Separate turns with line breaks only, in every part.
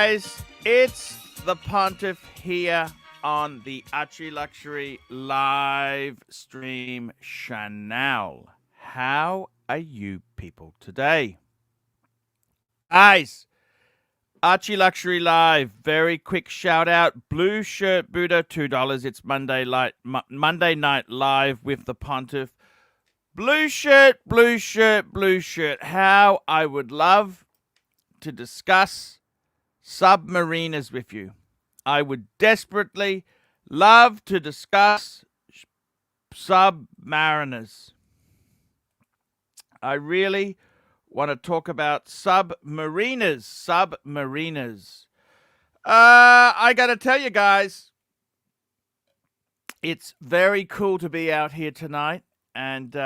guys, it's the Pontiff here on the ArchieLuxury live stream channel. How are you people today? Guys, ArchieLuxury live, very quick shout out. Blue shirt Buddha, $2. It's Monday night live with the Pontiff. Blue shirt, blue shirt, blue shirt. How I would love to discuss submariners with you. I would desperately love to discuss submariners. I really want to talk about submariners. I got to tell you guys, it's very cool to be out here tonight. And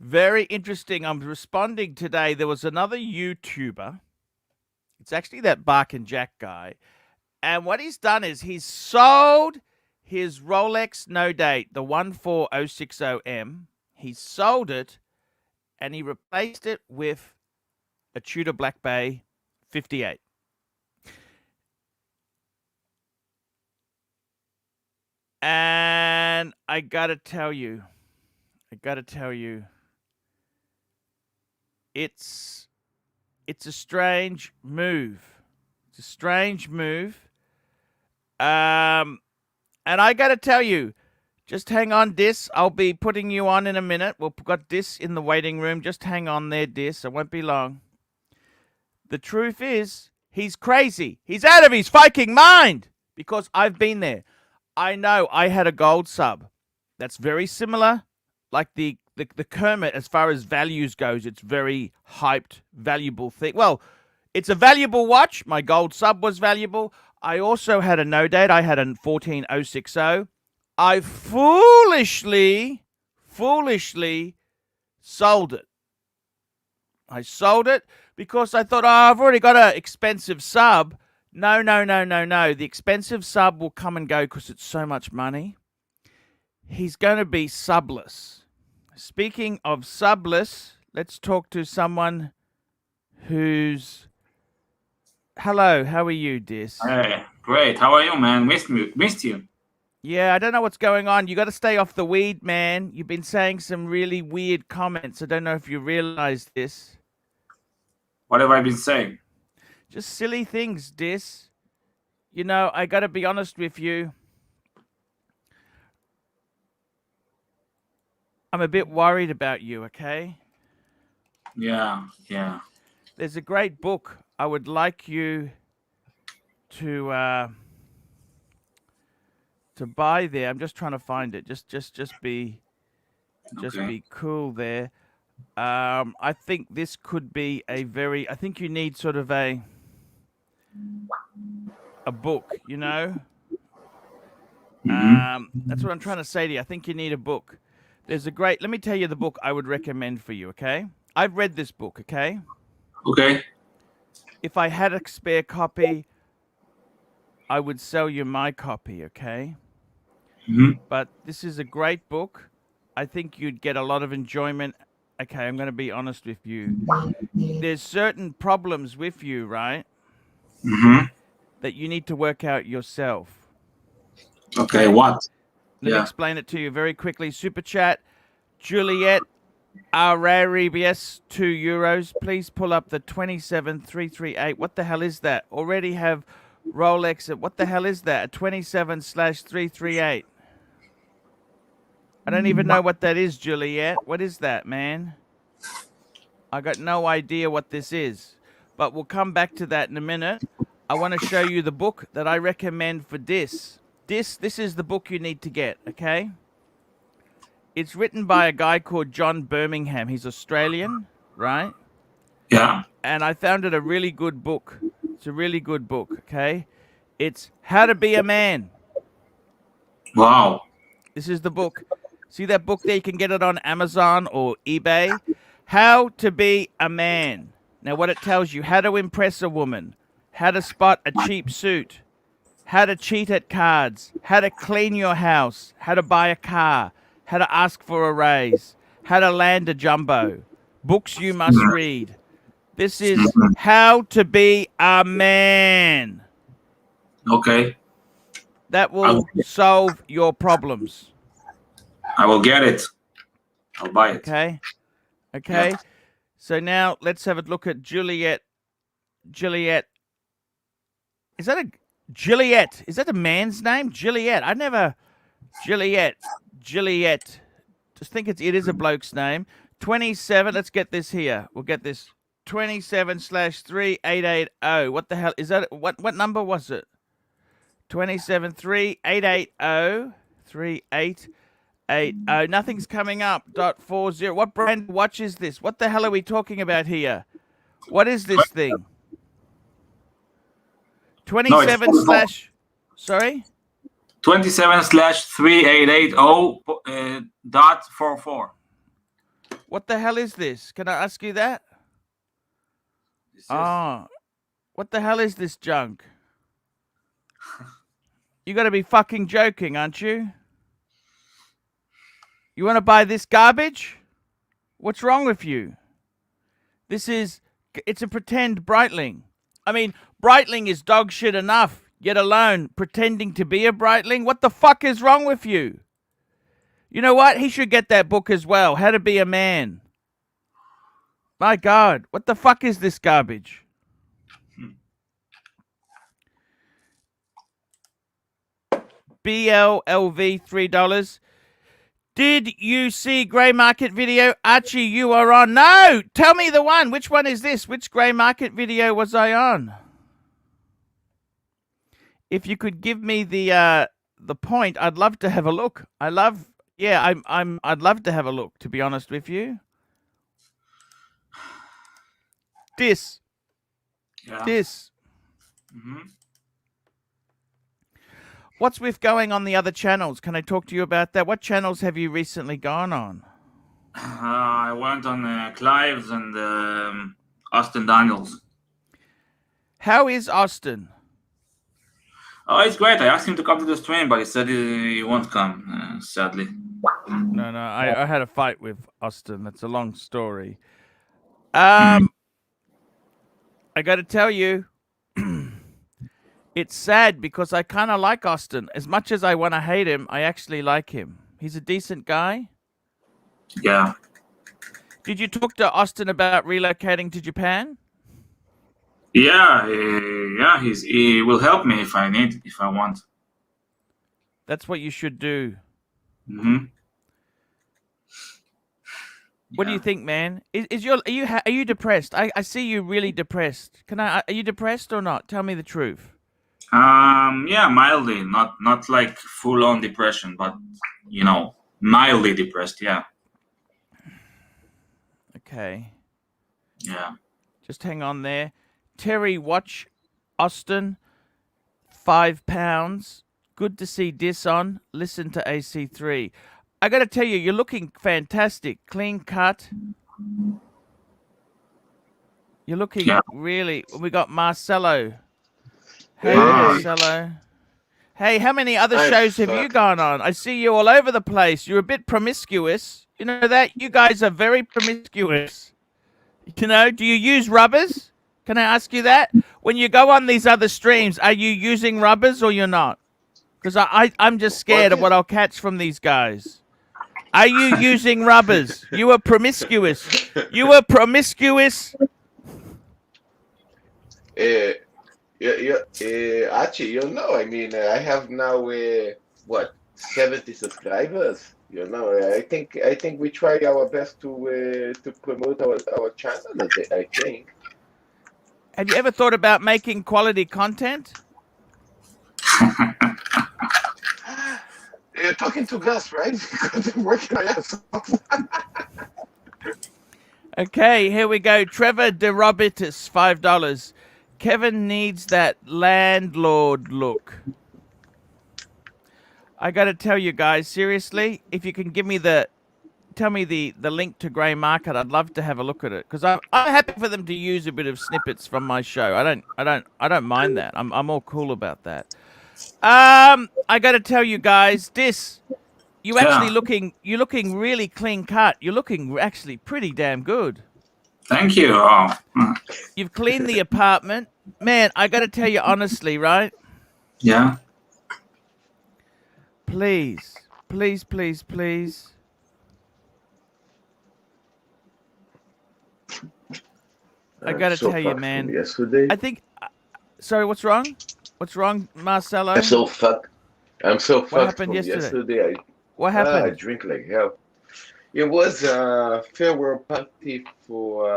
very interesting. I'm responding today. There was another YouTuber. It's actually that Bark and Jack guy. And what he's done is he's sold his Rolex No Date, the 14060M. He sold it and he replaced it with a Tudor Black Bay 58. And I gotta tell you, it's a strange move. It's a strange move. And I gotta tell you, just hang on, Dis. I'll be putting you on in a minute. We've got Dis in the waiting room. Just hang on there, Dis. It won't be long. The truth is, he's crazy. He's out of his fucking mind. Because I've been there. I know I had a gold sub. That's very similar. Like the Kermit, as far as values goes, it's very hyped, valuable thing. Well, it's a valuable watch. My gold sub was valuable. I also had a No Date. I had a 14060. I foolishly sold it. I sold it because I thought, I've already got an expensive sub. No. The expensive sub will come and go because it's so much money. He's going to be subless. Speaking of subless, let's talk to someone who's... Hello, how are you, Dis?
Hey, great. How are you, man? Missed you.
Yeah, I don't know what's going on. You got to stay off the weed, man. You've been saying some really weird comments. I don't know if you realize this.
What have I been saying?
Just silly things, Dis. You know, I got to be honest with you. I'm a bit worried about you, okay?
Yeah.
There's a great book I would like you to buy there. I'm just trying to find it. Just be cool there. I think this could be I think you need sort of a book, you know? That's what I'm trying to say to you. I think you need a book. There's a great, let me tell you the book I would recommend for you, okay? I've read this book, okay?
Okay.
If I had a spare copy, I would sell you my copy, okay? But this is a great book. I think you'd get a lot of enjoyment. Okay, I'm going to be honest with you. There's certain problems with you, right? That you need to work out yourself.
Okay, what?
Let me explain it to you very quickly. Super chat, Juliet, Araribius, €2. Please pull up the 27338. What the hell is that? Already have Rolex. What the hell is that? A 27/338. I don't even know what that is, Juliet. What is that, man? I got no idea what this is. But we'll come back to that in a minute. I want to show you the book that I recommend for this. This is the book you need to get, okay? It's written by a guy called John Birmingham. He's Australian, right?
Yeah.
And I found it a really good book. It's a really good book, okay? It's How to Be a Man.
Wow.
This is the book. See that book there? You can get it on Amazon or eBay. How to Be a Man. Now, what it tells you, how to impress a woman, how to spot a cheap suit, how to cheat at cards, how to clean your house, how to buy a car, how to ask for a raise, how to land a jumbo, books you must read. This is how to be a man.
Okay.
That will solve your problems.
I will get it. I'll buy it.
Okay. Okay.
Yeah.
So now let's have a look at Juliet. Juliet. Is that a Juliet? Is that a man's name? Juliet. I never. Juliet. Juliet. Just think it is a bloke's name. 27. Let's get this here. We'll get this. 27/3880. What the hell is that? What number was it? 27/3880. 3880. Nothing's coming up. .40. What brand watch is this? What the hell are we talking about here? What is this thing? 27 slash. Sorry.
27/3880.44.
What the hell is this? Can I ask you that? Oh, what the hell is this junk? You got to be fucking joking, aren't you? You want to buy this garbage? What's wrong with you? It's a pretend Breitling. I mean, Breitling is dog shit enough, yet alone pretending to be a Breitling. What the fuck is wrong with you? You know what? He should get that book as well. How to Be a Man. My God, what the fuck is this garbage? BLLV $3. Did you see Grey Market video? Archie, you are on. No! Tell me the one. Which one is this? Which Grey Market video was I on? If you could give me the point, I'd love to have a look. I'd love to have a look, to be honest with you. This.
Yeah.
This.
Mm-hmm.
What's with going on the other channels? Can I talk to you about that? What channels have you recently gone on?
I went on Clive's and Austin Daniels.
How is Austin?
Oh, it's great. I asked him to come to the stream, but he said he won't come, sadly.
No, I had a fight with Austin. That's a long story. I got to tell you, it's sad because I kind of like Austin. As much as I want to hate him, I actually like him. He's a decent guy.
Yeah.
Did you talk to Austin about relocating to Japan?
Yeah, he will help me if I want.
That's what you should do.
Mm-hmm.
What do you think, man? Are you depressed? I see you really depressed. Are you depressed or not? Tell me the truth.
Yeah, mildly, not like full on depression, but mildly depressed. Yeah.
Okay.
Yeah.
Just hang on there. Terry Watch, Austin, £5. Good to see Dis on. Listen to AC3. I got to tell you, you're looking fantastic. Clean cut. You're looking really... We got Marcelo. Hey, Marcelo. Hey, how many other shows have you gone on? I see you all over the place. You're a bit promiscuous. You know that? You guys are very promiscuous. Do you use rubbers? Can I ask you that? When you go on these other streams, are you using rubbers or you're not? Because I'm just scared of what I'll catch from these guys. Are you using rubbers? You are promiscuous. You are promiscuous.
Archie, I mean, I have now 70 subscribers. I think we try our best to promote our channel. I think.
Have you ever thought about making quality content?
You're talking to Gus, right? Because I'm working on it.
Okay, here we go. Trevor DeRobitus, $5. Kevin needs that landlord look. I got to tell you guys, seriously, if you can give me tell me the link to Grey Market, I'd love to have a look at it because I'm happy for them to use a bit of snippets from my show. I don't mind that. I'm all cool about that. I got to tell you guys, you're looking really clean cut. You're looking actually pretty damn good.
Thank you. Oh.
You've cleaned the apartment. Man, I got to tell you honestly, right?
Yeah.
Please, please, please, please. I got to
so
tell you,
fucked from
man.
yesterday.
I think. Sorry, what's wrong? What's wrong, Marcelo?
I'm so fucked. I'm so
What
fucked
happened
from yesterday.
What
I
happened?
drink like hell. It was a farewell party for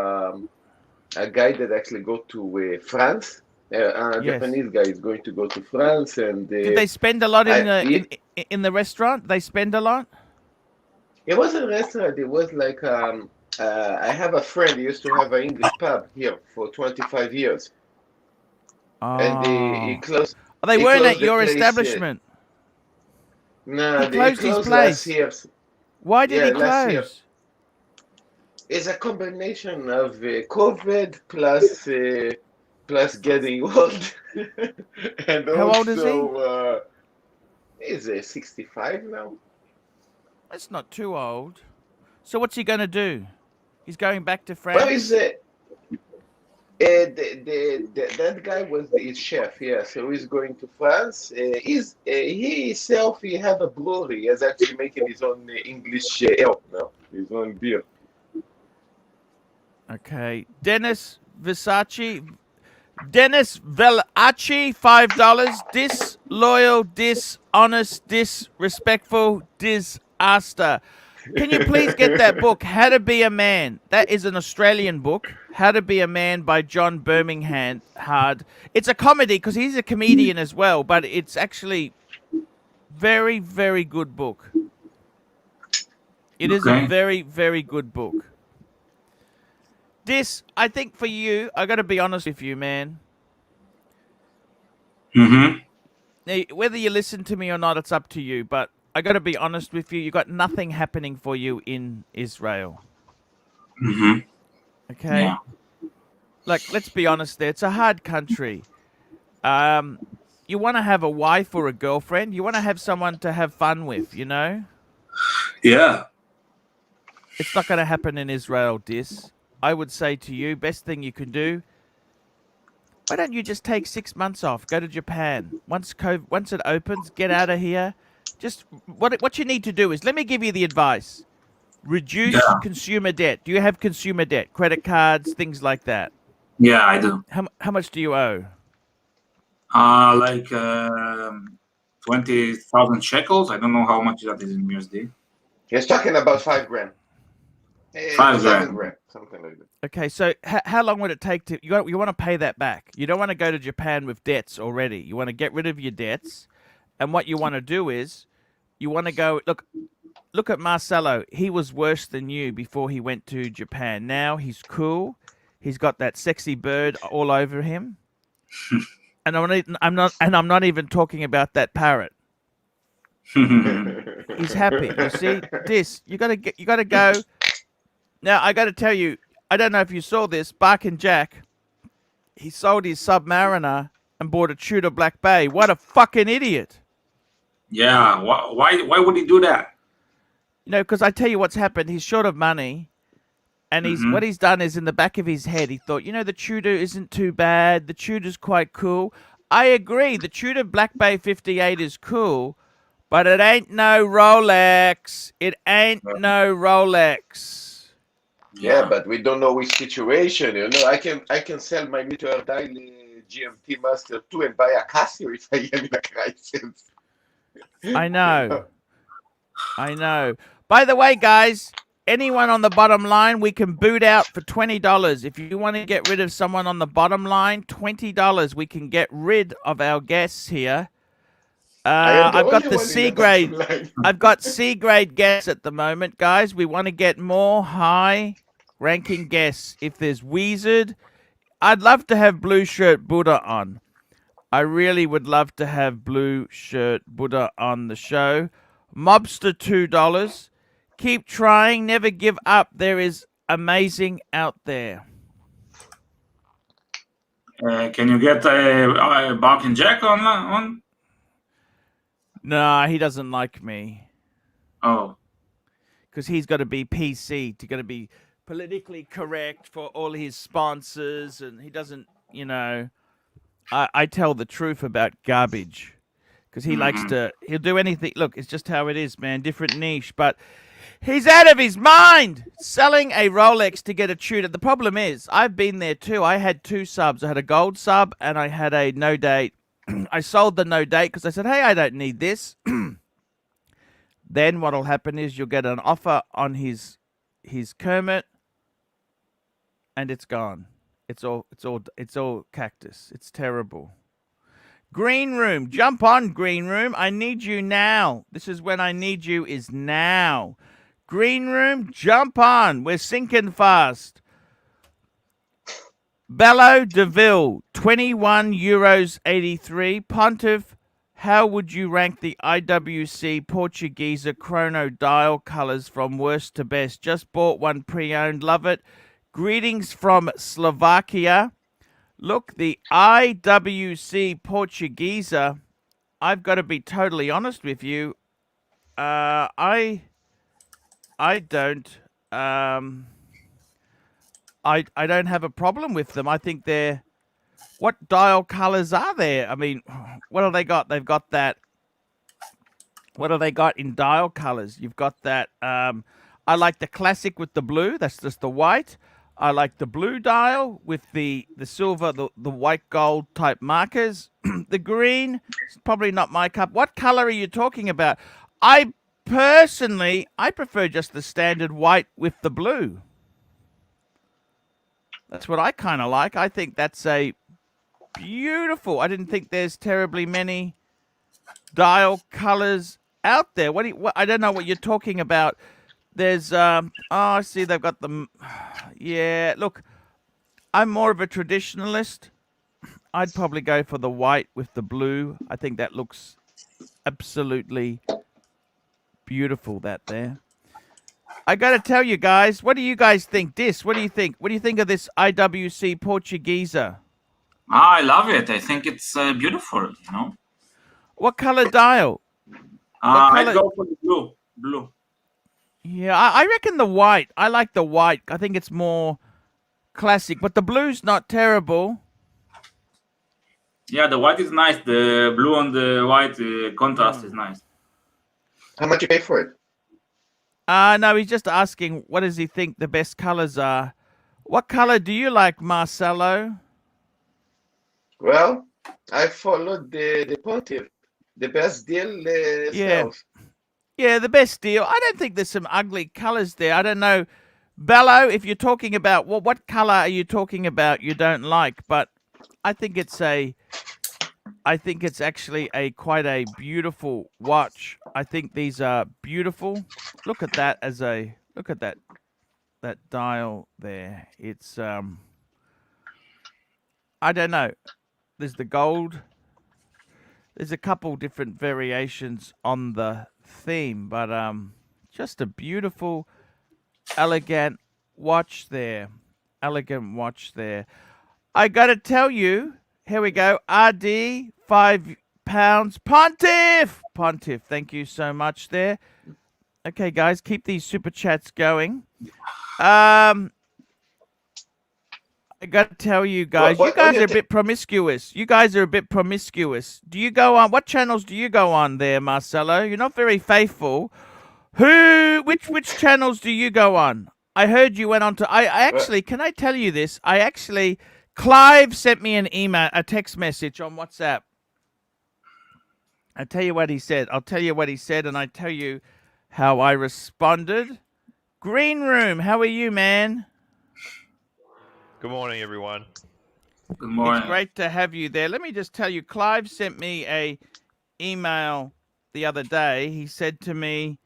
a guy that actually go to France. A
Yes.
Japanese guy is going to go to France, and
Did they spend a lot in
I
the
it,
in the restaurant? They spend a lot.
it was a restaurant. It was like I have a friend. He used to have an English pub here for 25 years, and he
Oh,
closed.
they
He
weren't at
closed the
your
place.
establishment. He
No, he
closed his
closed last
place.
year.
Why did
Yeah,
he
last year.
close?
It's a combination of COVID plus getting old, and
How old is he?
also he's 65 now.
That's not too old. So what's he going to do? He's going back to
Well, he's
France.
that guy was his chef, yeah. So he's going to France. He himself he have a brewery. He's actually making his own English ale now, his own beer.
Okay, Dennis Versace, $5. Disloyal, dishonest, disrespectful, disaster. Can you please get that book, How to Be a Man? That is an Australian book, How to Be a Man by John Birmingham Hard. It's a comedy because he's a comedian as well, but it's actually very, very good book. It is a
Okay.
very, very good book. I think for you, I got to be honest with you, man.
Mm-hmm.
Now, whether you listen to me or not, it's up to you. But I got to be honest with you. You got nothing happening for you in Israel.
Mm-hmm.
Okay,
Yeah.
like let's be honest. There, it's a hard country. You want to have a wife or a girlfriend. You want to have someone to have fun with. You know,
Yeah.
it's not going to happen in Israel. I would say to you, best thing you can do. Why don't you just take 6 months off? Go to Japan. Once it opens, get out of here. Just what you need to do is, let me give you the advice. Reduce
Yeah.
consumer debt. Do you have consumer debt? Credit cards, things like that.
Yeah, I do.
How much do you owe?
Like 20,000 shekels. I don't know how much that is in USD.
He's talking about 5 grand.
5
7
grand.
grand, something like that.
Okay, so how long would it take to you want to pay that back? You don't want to go to Japan with debts already. You want to get rid of your debts, and what you want to do is you want to go look at Marcelo. He was worse than you before he went to Japan. Now he's cool. He's got that sexy bird all over him. And I'm not even talking about that parrot. He's happy. You see, you gotta go. Now I gotta tell you, I don't know if you saw this. Barkin Jack, he sold his Submariner and bought a Tudor Black Bay. What a fucking idiot!
Yeah. Why would he do that?
You know, because I tell you what's happened. He's short of money, and
Mm-hmm.
what he's done is in the back of his head, he thought, the Tudor isn't too bad. The Tudor's quite cool. I agree. The Tudor Black Bay 58 is cool, but it ain't no Rolex. It ain't no Rolex.
Yeah, but we don't know which situation. I can sell my meter dial GMT Master 2 and buy a Casio if I am in a crisis.
I know. I know. By the way, guys, anyone on the bottom line, we can boot out for $20. If you want to get rid of someone on the bottom line, $20. We can get rid of our guests here.
I am the
I've got
only
the
one in
C
the bottom
grade.
line.
I've got C grade guests at the moment, guys. We want to get more high ranking guests. If there's Wizard, I'd love to have Blue Shirt Buddha on. I really would love to have Blue Shirt Buddha on the show. Mobster $2. Keep trying, never give up. There is amazing out there.
Can you get Bark and Jack on?
Nah, he doesn't like me
Oh.
because he's got to be PC to be politically correct for all his sponsors, and he doesn't, you know. I tell the truth about garbage because he likes
Mhm.
to. He'll do anything. Look, it's just how it is, man. Different niche, but he's out of his mind selling a Rolex to get a Tudor. The problem is, I've been there too. I had two subs. I had a gold sub and I had a no date. I sold the no date because I said, hey, I don't need this. Then what'll happen is you'll get an offer on his Kermit, and it's gone. It's all cactus. It's terrible. Green room, jump on, green room. I need you now. This is when I need you is now. Green room, jump on. We're sinking fast. Bello Deville, 21 euros 83. Pontiff, how would you rank the IWC Portuguese chrono dial colors from worst to best? Just bought one pre-owned. Love it. Greetings from Slovakia. Look, the IWC Portuguese, I've got to be totally honest with you. I don't I don't have a problem with them. I think they're what dial colors are there? I mean, what have they got? They've got that. What have they got in dial colors? You've got that. I like the classic with the blue. That's just the white. I like the blue dial with the silver, the white gold type markers. The green is probably not my cup. What color are you talking about? I personally, I prefer just the standard white with the blue. That's what I kind of like. I think that's a beautiful. I didn't think there's terribly many dial colors out there. I don't know what you're talking about. There's I see they've got them. Yeah, look, I'm more of a traditionalist. I'd probably go for the white with the blue. I think that looks absolutely beautiful, that there. I got to tell you guys, what do you guys think? What do you think? What do you think of this IWC Portuguese?
I love it. I think it's beautiful, you know.
What color dial?
I'd go for the blue. Blue.
Yeah, I reckon the white. I like the white. I think it's more classic, but the blue's not terrible.
Yeah, the white is nice. The blue on the white contrast is nice.
How much you pay for it?
No, he's just asking what does he think the best colors are. What color do you like, Marcelo?
Well, I followed the Pontiff. The best deal sells.
Yeah, the best deal. I don't think there's some ugly colors there. I don't know. Bello, if you're talking about what color are you talking about you don't like? But I think it's actually quite a beautiful watch. I think these are beautiful. Look at that look at that dial there. It's I don't know. There's the gold. There's a couple different variations on the theme, but just a beautiful, elegant watch there. Elegant watch there. I got to tell you, here we go. RD, £5. Pontiff, thank you so much there. Okay, guys, keep these super chats going. I got to tell you guys, you guys are a bit promiscuous. You guys are a bit promiscuous. Do you go on, what channels do you go on there, Marcelo? You're not very faithful. Which channels do you go on? I heard you went on to, I actually, can I tell you this? Clive sent me an email, a text message on WhatsApp. I'll tell you what he said, and I tell you how I responded. Green Room, how are you, man?
Good morning, everyone.
Good morning.
It's great to have you there. Let me just tell you, Clive sent me a email the other day. He said to me,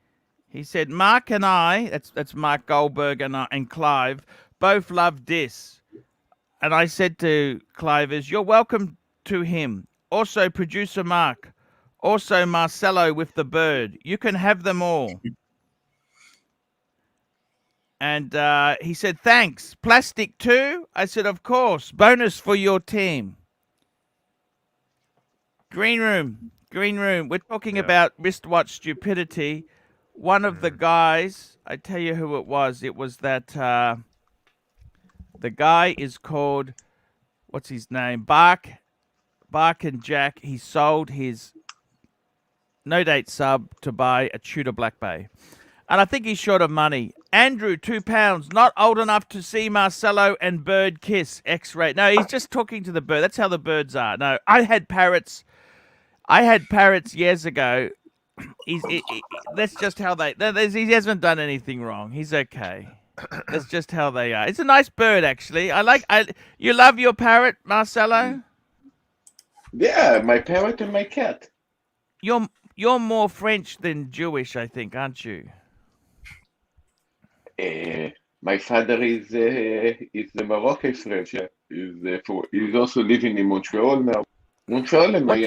Mark and I, that's Mark Goldberg and Clive, both love this. And I said to Clive, you're welcome to him. Also, producer Mark. Also, Marcelo with the bird. You can have them all. And he said, thanks. Plastic too? I said, of course. Bonus for your team. Green Room. We're talking about wristwatch stupidity. one of the guys, I tell you who it was. It was that the guy is called, what's his name? Bark and Jack. He sold his no date sub to buy a Tudor Black Bay. And I think he's short of money. Andrew, £2, not old enough to see Marcelo and bird kiss, X-ray. No, he's just talking to the bird. That's how the birds are. No, I had parrots years ago. That's just how he hasn't done anything wrong. He's okay. That's just how they are. It's a nice bird, actually. You love your parrot, Marcelo?
Yeah, my parrot and my cat.
You're more French than Jewish, I think, aren't you?
My father is the Moroccan French. Yeah. He's also living in Montreal now. Montreal and Miami.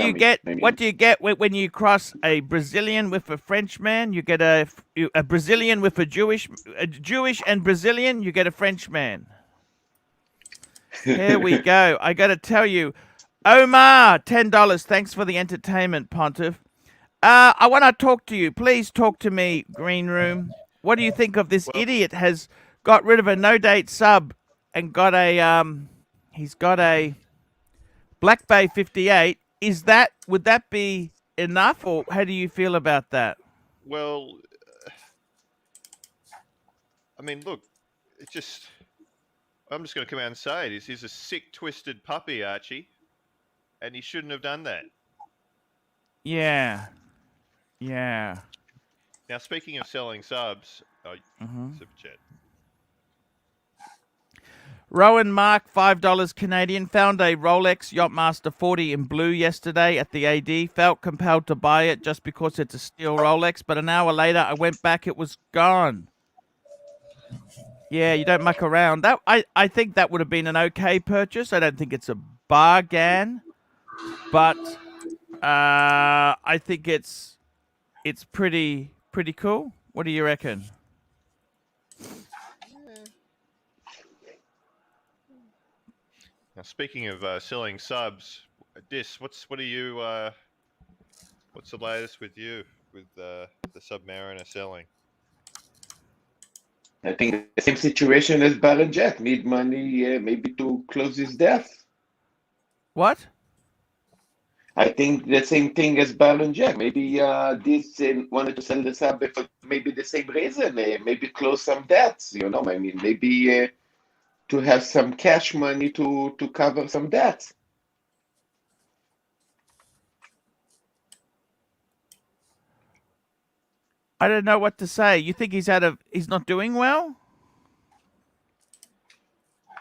What do you get when you cross a Brazilian with a Frenchman? You get a Brazilian with a Jewish and Brazilian. You get a Frenchman. Here we go. I got to tell you, Omar, $10. Thanks for the entertainment, Pontiff. I want to talk to you. Please talk to me, Green Room. What do you think of this idiot has got rid of a no-date sub and got he's got a Black Bay 58. Would that be enough, or how do you feel about that?
Well, I mean, look, I'm just going to come out and say it. He's a sick, twisted puppy, Archie, and he shouldn't have done that.
Yeah.
Now, speaking of selling subs, Super Chat.
Rowan Mark, $5 Canadian, found a Rolex Yachtmaster 40 in blue yesterday at the AD. Felt compelled to buy it just because it's a steel Rolex, but an hour later I went back, it was gone. Yeah, you don't muck around. I think that would have been an okay purchase. I don't think it's a bargain, but I think it's pretty cool. What do you reckon?
Now, speaking of selling subs, what's the latest with you with the Submariner selling?
I think the same situation as Baron Jack. Need money maybe to close his death.
What?
I think the same thing as Baron Jack. Maybe this wanted to sell the sub for maybe the same reason. Maybe close some debts. I mean, maybe to have some cash money to cover some debts.
I don't know what to say. You think he's not doing well?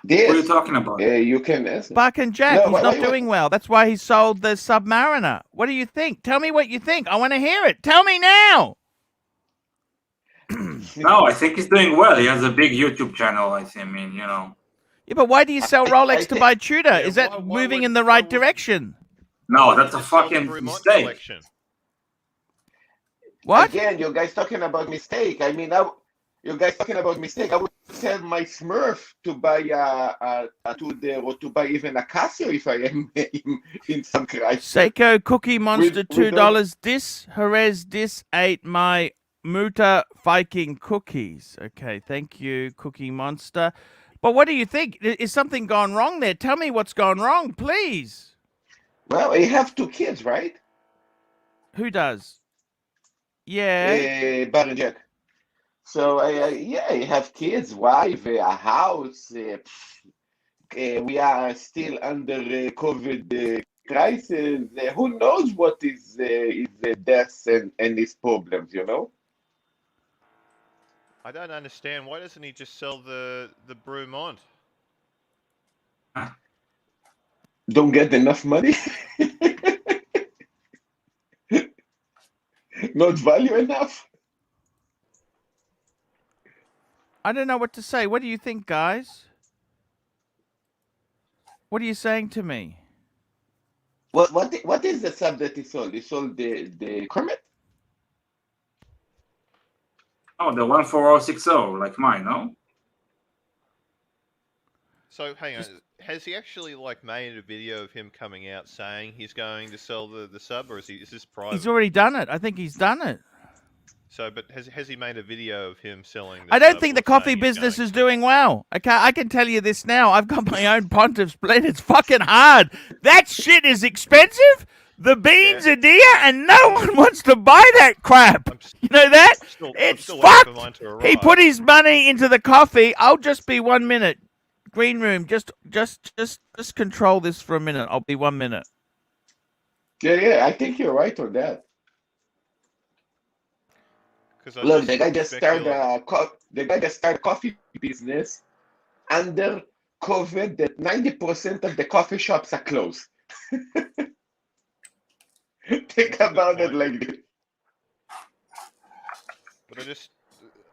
This,
What are you talking about?
You can ask.
Buck and Jack, he's not doing well. That's why he sold the Submariner. What do you think? Tell me what you think. I want to hear it. Tell me now.
No, I think he's doing well. He has a big YouTube channel.
Yeah, but why do you sell Rolex to buy Tudor? Is that moving in the right direction?
No, that's a fucking mistake.
Collection.
What?
Again, you guys talking about mistake. I mean, you guys talking about mistake. I would sell my Smurf to buy a Tudor or to buy even a Casio if I am in some crisis.
Seiko Cookie Monster, $2. Dis Jerez Dis ate my Muta Viking cookies. Okay, thank you, Cookie Monster. But what do you think? Is something gone wrong there? Tell me what's gone wrong, please.
Well, you have 2 kids, right?
Who does? Yeah.
Baron Jack. So, yeah, you have kids, wife, a house. We are still under COVID crisis. Who knows what is deaths and his problems,
I don't understand. Why doesn't he just sell the Brumont?
Don't get enough money? Not value enough?
I don't know what to say. What do you think, guys? What are you saying to me?
What is the sub that he sold? He sold the Kermit?
Oh, the 14060, like mine, no?
So hang on, has he actually made a video of him coming out saying he's going to sell the sub, or is this private?
He's already done it. I think he's done it.
So, but has he made a video of him selling? This
I don't
stuff
think
or
the coffee
saying he's
business
going
is
to?
doing well. Okay, I can tell you this now. I've got my own Pontiff split. It's fucking hard. That shit is expensive. The beans are dear, and no one wants to buy that crap.
I'm
You know that?
I'm
It's
still waiting for
fucked.
mine to arrive.
He put his money into the coffee. I'll just be 1 minute. Green room, just control this for a minute. I'll be 1 minute.
Yeah, I think you're right on that.
'Cause I
Look, the guy
just
just started
speculated.
a coffee business under COVID that 90% of the coffee shops are closed. Think
That's a good
about it
point.
like this.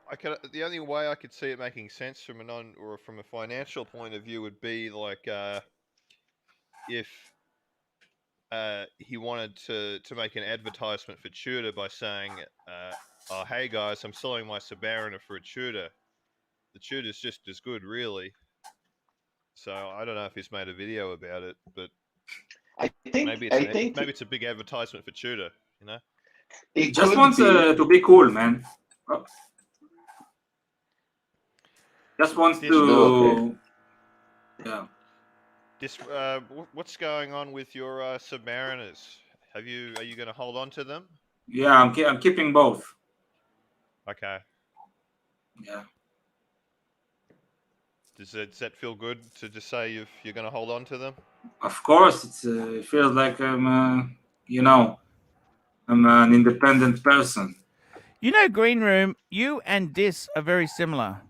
But the only way I could see it making sense from a financial point of view would be like if he wanted to make an advertisement for Tudor by saying, "Oh, hey guys, I'm selling my Submariner for a Tudor. The Tudor's just as good, really." So I don't know if he's made a video about it, but
I think
maybe it's a big advertisement for Tudor. You know,
He
it
just
could
wants
be.
to be cool, man. Just wants
This-
to. Yeah.
this what's going on with your Submariners? Are you going to hold on to them?
Yeah, I'm keeping both.
Okay.
Yeah.
Does that feel good to just say you're going to hold on to them?
Of course, it feels like I'm an independent person.
You know, Green Room, you and Dis are very similar.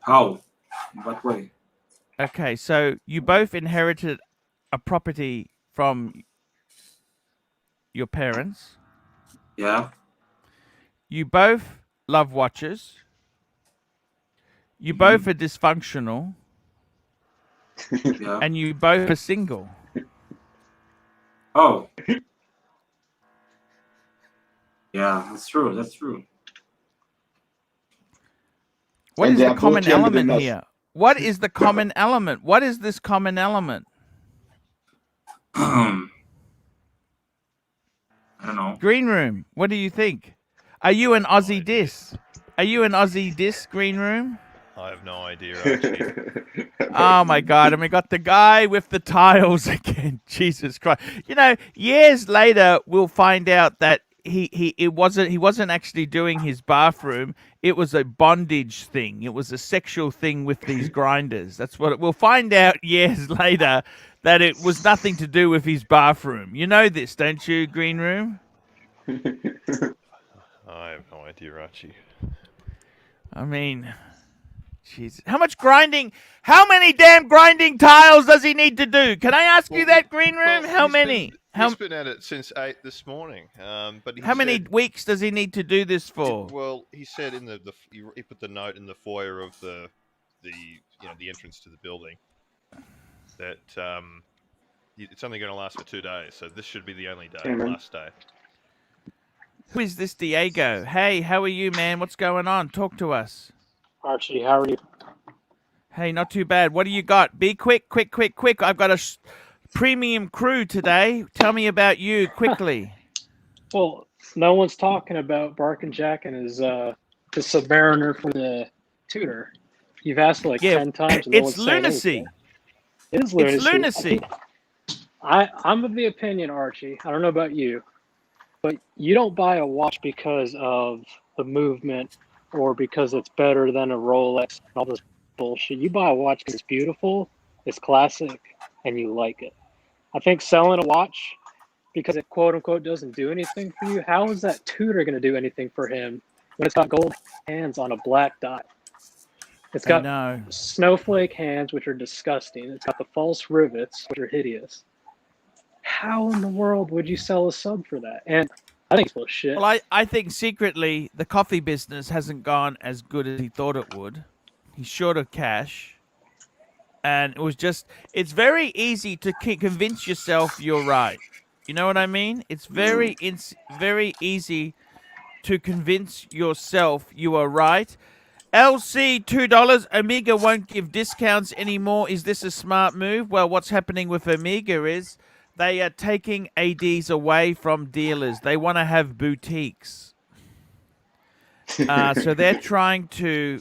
How? In what way?
Okay, so you both inherited a property from your parents.
Yeah.
You both love watches. You both are dysfunctional.
Yeah.
And you both are single.
Oh. Yeah, that's true. That's true.
What
And
is
they
the
are both
common
younger
element
than us.
here? What is the common element? What is this common element?
I don't know.
Green Room, what do you think? Are you an Aussie Dis? Are you an Aussie Dis, Green Room?
I have no idea, Archie.
Oh my God! And we got the guy with the tiles again. Jesus Christ! You know, years later we'll find out that he wasn't actually doing his bathroom. It was a bondage thing. It was a sexual thing with these grinders. That's what we'll find out years later, that it was nothing to do with his bathroom. You know this, don't you, Green Room?
I have no idea, Archie.
I mean, jeez, how many damn grinding tiles does he need to do? Can I ask you that, Green Room? How many?
He's been at it since 8 this morning. But
How many weeks does he need to do this for?
Well, he said in he put the note in the foyer of the entrance to the building that it's only going to last for 2 days. So this should be the only day, last day.
Who is this Diego? Hey, how are you, man? What's going on? Talk to us.
Archie, how are you?
Hey, not too bad. What do you got? Be quick. I've got a premium crew today. Tell me about you quickly.
Well, no one's talking about Bark and Jack and his Submariner for the Tudor. You've asked like 10 times. And no
It's
one's saying
lunacy.
anything. It is lunacy.
It's lunacy.
I'm of the opinion, Archie. I don't know about you, but you don't buy a watch because of the movement or because it's better than a Rolex and all this bullshit. You buy a watch because it's beautiful, it's classic, and you like it. I think selling a watch because it quote unquote doesn't do anything for you, how is that Tudor going to do anything for him when it's got gold hands on a black dot? It's got snowflake hands, which are disgusting. It's got the false rivets, which are hideous. How in the world would you sell a sub for that? And I think it's bullshit.
Well, I think secretly the coffee business hasn't gone as good as he thought it would. He's short of cash. And it's very easy to convince yourself you're right. You know what I mean? It's very easy to convince yourself you are right. LC, $2. Omega won't give discounts anymore. Is this a smart move? Well, what's happening with Omega is They are taking ADs away from dealers. They want to have boutiques. So they're trying to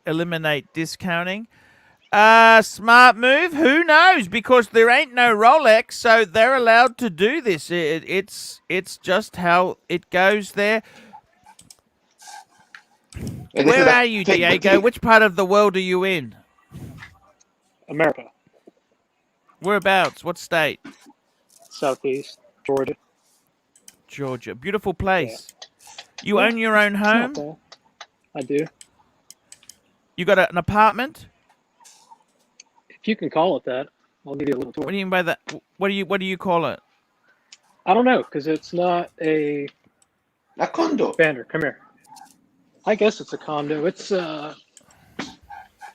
eliminate discounting. Smart move. Who knows? Because there ain't no Rolex, so they're allowed to do this. It's just how it goes there. Where are you, Diego? Which part of the world are you in?
America,
Whereabouts? What state?
Southeast, Georgia.
Georgia. Beautiful place.
Yeah.
You own your own
It's not
home?
bad. I do.
You got an apartment?
If you can call it that, I'll give you a little tour.
What do you mean by that? What do you call it?
I don't know, because it's not a
condo.
Vander, come here. I guess it's a condo. It's let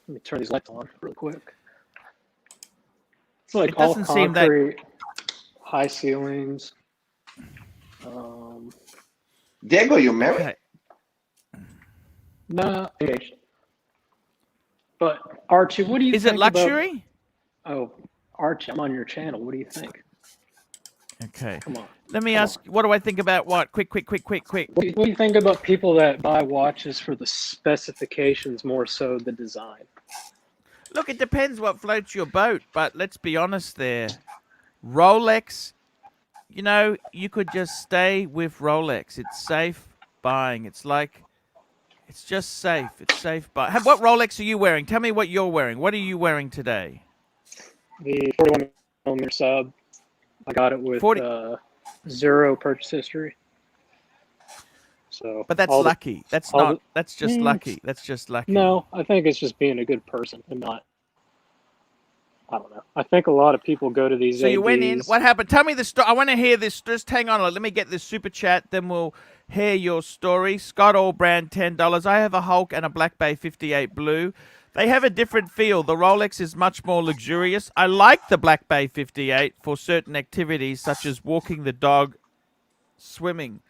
me turn these lights on real quick. It's like
It
all
doesn't seem that-
concrete, high ceilings.
Diego, you married?
Okay.
Not engaged. But Archie, what do you
Is
think
it luxury?
Oh, Archie, I'm on your channel. What do you think?
Okay.
Come on.
Let me
Come
ask, what do I think about what? Quick.
What do you think about people that buy watches for the specifications more so the design?
Look, it depends what floats your boat, but let's be honest there. Rolex, you could just stay with Rolex. It's safe buying. It's just safe. It's safe buying. What Rolex are you wearing? Tell me what you're wearing. What are you wearing today?
The 41mm sub. I got it with 0 purchase history. So,
but that's lucky. That's just lucky. That's just lucky.
No, I think it's just being a good person and not. I don't know. I think a lot of people go to these.
So you
ADs.
went in. What happened? Tell me the story. I want to hear this. Just hang on. Let me get this super chat. Then we'll hear your story. Scott Allbrand, $10. I have a Hulk and a Black Bay 58 Blue. They have a different feel. The Rolex is much more luxurious. I like the Black Bay 58 for certain activities such as walking the dog, swimming.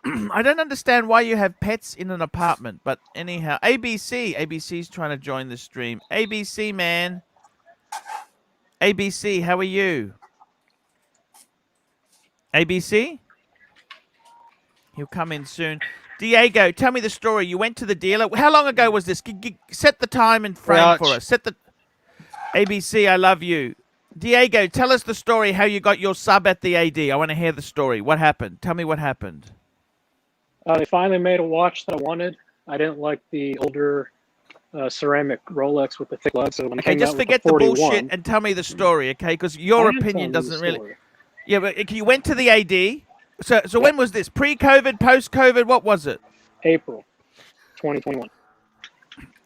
I don't understand why you have pets in an apartment, but anyhow, ABC's trying to join the stream. ABC, man. ABC, how are you? ABC? He'll come in soon. Diego, tell me the story. You went to the dealer. How long ago was this? Set the time and frame for us. ABC, I love you. Diego, tell us the story how you got your sub at the AD. I want to hear the story. What happened? Tell me what happened.
They finally made a watch that I wanted. I didn't like the older ceramic Rolex with the thick lugs. So when
Okay, just forget the bullshit and tell me the story, okay? Because your opinion doesn't really... Yeah, but you went to the AD. So when was this? Pre-COVID, post-COVID? What was it?
April 2021.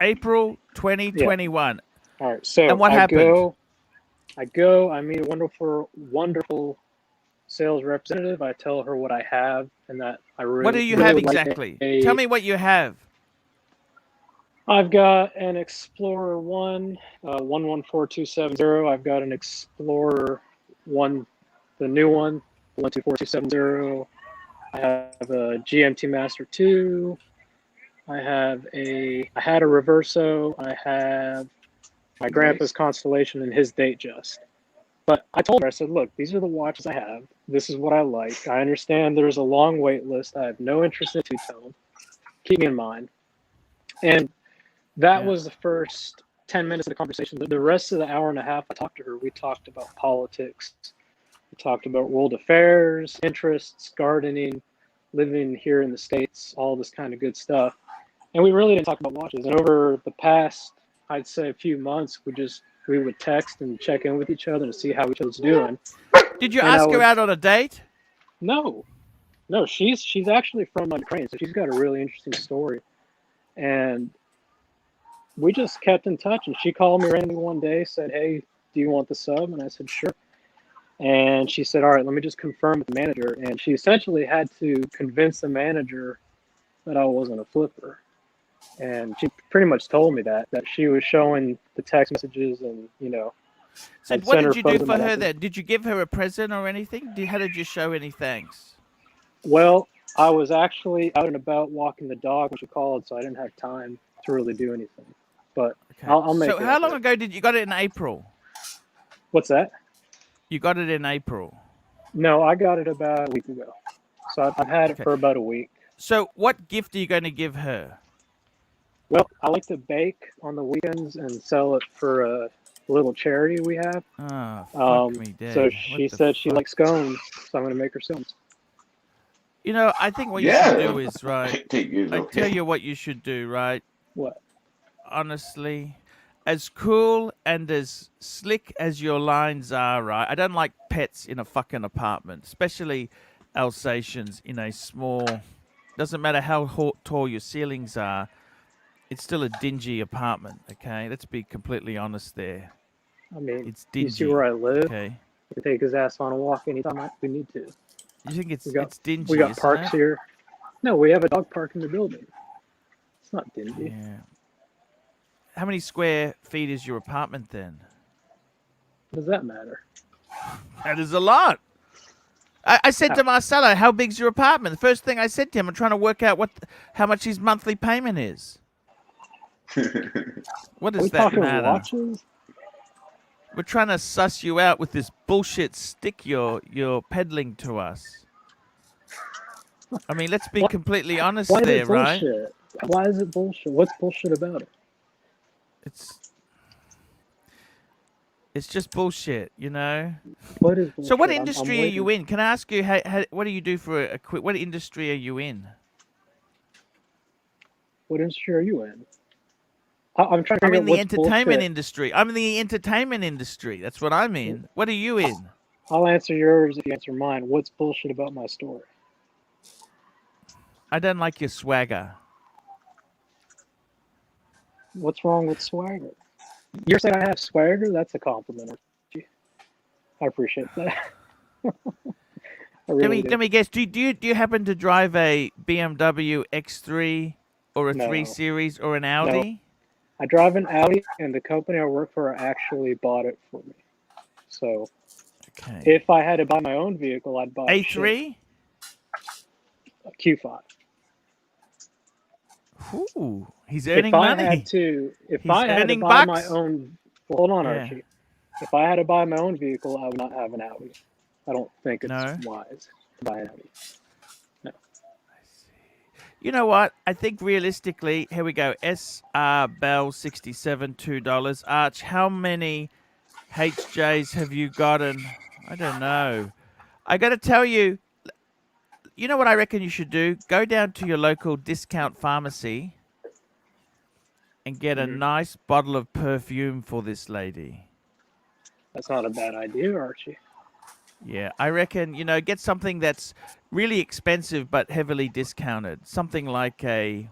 April 2021.
Yeah. All right. So
and what happened?
I meet a wonderful sales representative. I tell her what I have and that I really.
What do you have exactly? Tell me what you have.
I've got an Explorer 1, 114270. I've got an Explorer 1, the new one, 124270. I have a GMT Master 2. I had a Reverso. I have my grandpa's Constellation and his Datejust. But I told her, I said, look, these are the watches I have. This is what I like. I understand there's a long wait list. I have no interest in two-tone. Keep me in mind. And that was the first 10 minutes of the conversation. The rest of the hour and a half I talked to her, we talked about politics. We talked about world affairs, interests, gardening, living here in the States, all this kind of good stuff. And we really didn't talk about watches. And over the past, I'd say a few months, we would text and check in with each other to see how each other's doing.
Did you ask her out on a date?
No, she's actually from Ukraine, so she's got a really interesting story. And we just kept in touch, and she called me randomly one day, said, hey, do you want the sub? And I said, sure. And she said, all right, let me just confirm with the manager. And she essentially had to convince the manager that I wasn't a flipper. And she pretty much told me that she was showing the text messages and,
So what did you do for her then? Did you give her a present or anything? How did you show any thanks?
Well, I was actually out and about walking the dog when she called, so I didn't have time to really do anything. But okay. I'll make it.
So how long ago did you got it in April?
What's that?
You got it in April.
No, I got it about a week ago. So I've had it
Okay.
for about a week.
So what gift are you going to give her?
Well, I like to bake on the weekends and sell it for a little charity we have.
Oh, fuck me dead.
So
What
she
the
said she
fuck?
likes scones, so I'm going to make her scones.
You know, I think what you
Yeah,
should do is,
I
right,
think it's
I tell
okay.
you what you should do, right?
What?
Honestly, as cool and as slick as your lines are, right? I don't like pets in a fucking apartment, especially Alsatians in a small. Doesn't matter how tall your ceilings are, it's still a dingy apartment. Okay, let's be completely honest there.
I mean,
It's
you see
dingy.
where I live?
Okay,
We can take his ass on a walk anytime we need to.
you think it's
We
dingy,
got
isn't
parks
it?
here. No, we have a dog park in the building. It's not dingy.
Yeah. How many square feet is your apartment then?
What does that matter?
That is a lot. I said
How?
to Marcelo, "How big's your apartment?" The first thing I said to him, I'm trying to work out how much his monthly payment is. What
Are
does
we
that
talking
matter?
watches?
We're trying to suss you out with this bullshit stick you're peddling to us. I mean, let's be completely honest
Why is
there,
it
right?
bullshit? Why is it bullshit? What's bullshit about it?
It's just bullshit, you know.
What is bullshit?
So, what
I'm
industry are you
waiting.
in? Can I ask you, what do you do for a quick? What industry are you in?
What industry are you in? I'm trying to
I'm
figure
in
out
the
what's
entertainment
bullshit.
industry. I'm in the entertainment industry. That's what I'm in. What are you in?
I'll answer yours if you answer mine. What's bullshit about my story?
I don't like your swagger.
What's wrong with swagger? You're saying I have swagger? That's a compliment, Archie. I appreciate that. I really do.
Let me guess. Do you happen to drive a BMW X3 or a 3
No.
Series or an Audi?
I drive an Audi, and the company I work for actually bought it for me. So
Okay.
if I had to buy my own vehicle, I'd buy
A3?
a Q5.
Ooh, he's earning
If I
money.
had to,
He's
I had to
earning
buy
bucks.
my own, well, hold on,
Yeah.
Archie. If I had to buy my own vehicle, I would not have an Audi. I don't think it's
No?
wise to buy an Audi.
You know what? I think realistically, here we go. SR Bell 67 $2. Arch, how many HJs have you gotten? I don't know. I got to tell you, you know what I reckon you should do? Go down to your local discount pharmacy and get a nice bottle of perfume for this lady.
That's not a bad idea, Archie.
Yeah, I reckon, get something that's really expensive but heavily discounted. Something like a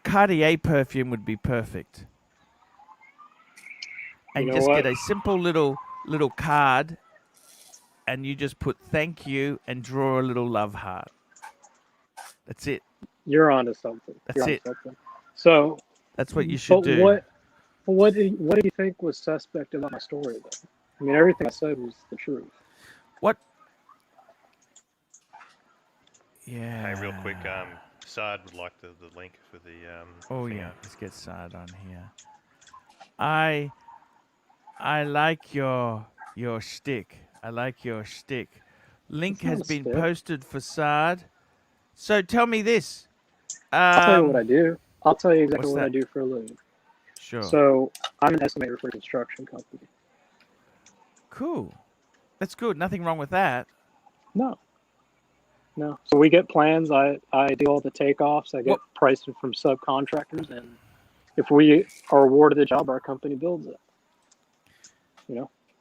Cartier perfume would be perfect. And
You know
just
what?
get a simple little card, and you just put thank you and draw a little love heart. That's it.
You're onto something.
That's it.
So,
That's what you should do.
What did you think was suspect about my story, though? I mean, everything I said was the truth.
What? Yeah.
Hey, real quick, Sard would like the link for the
Oh
thing
yeah,
up.
let's get Sard on here. I like your shtick. I like your shtick. Link
It's not
has
a
been
stick.
posted for Sard. So tell me this.
I'll tell you what I do. I'll tell you exactly
what's
what I
that?
do for a living.
Sure.
So, I'm an estimator for a construction company.
Cool. That's good. Nothing wrong with that.
No. So we get plans. I do all the takeoffs. I get pricing from subcontractors, and if we are awarded the job, our company builds it.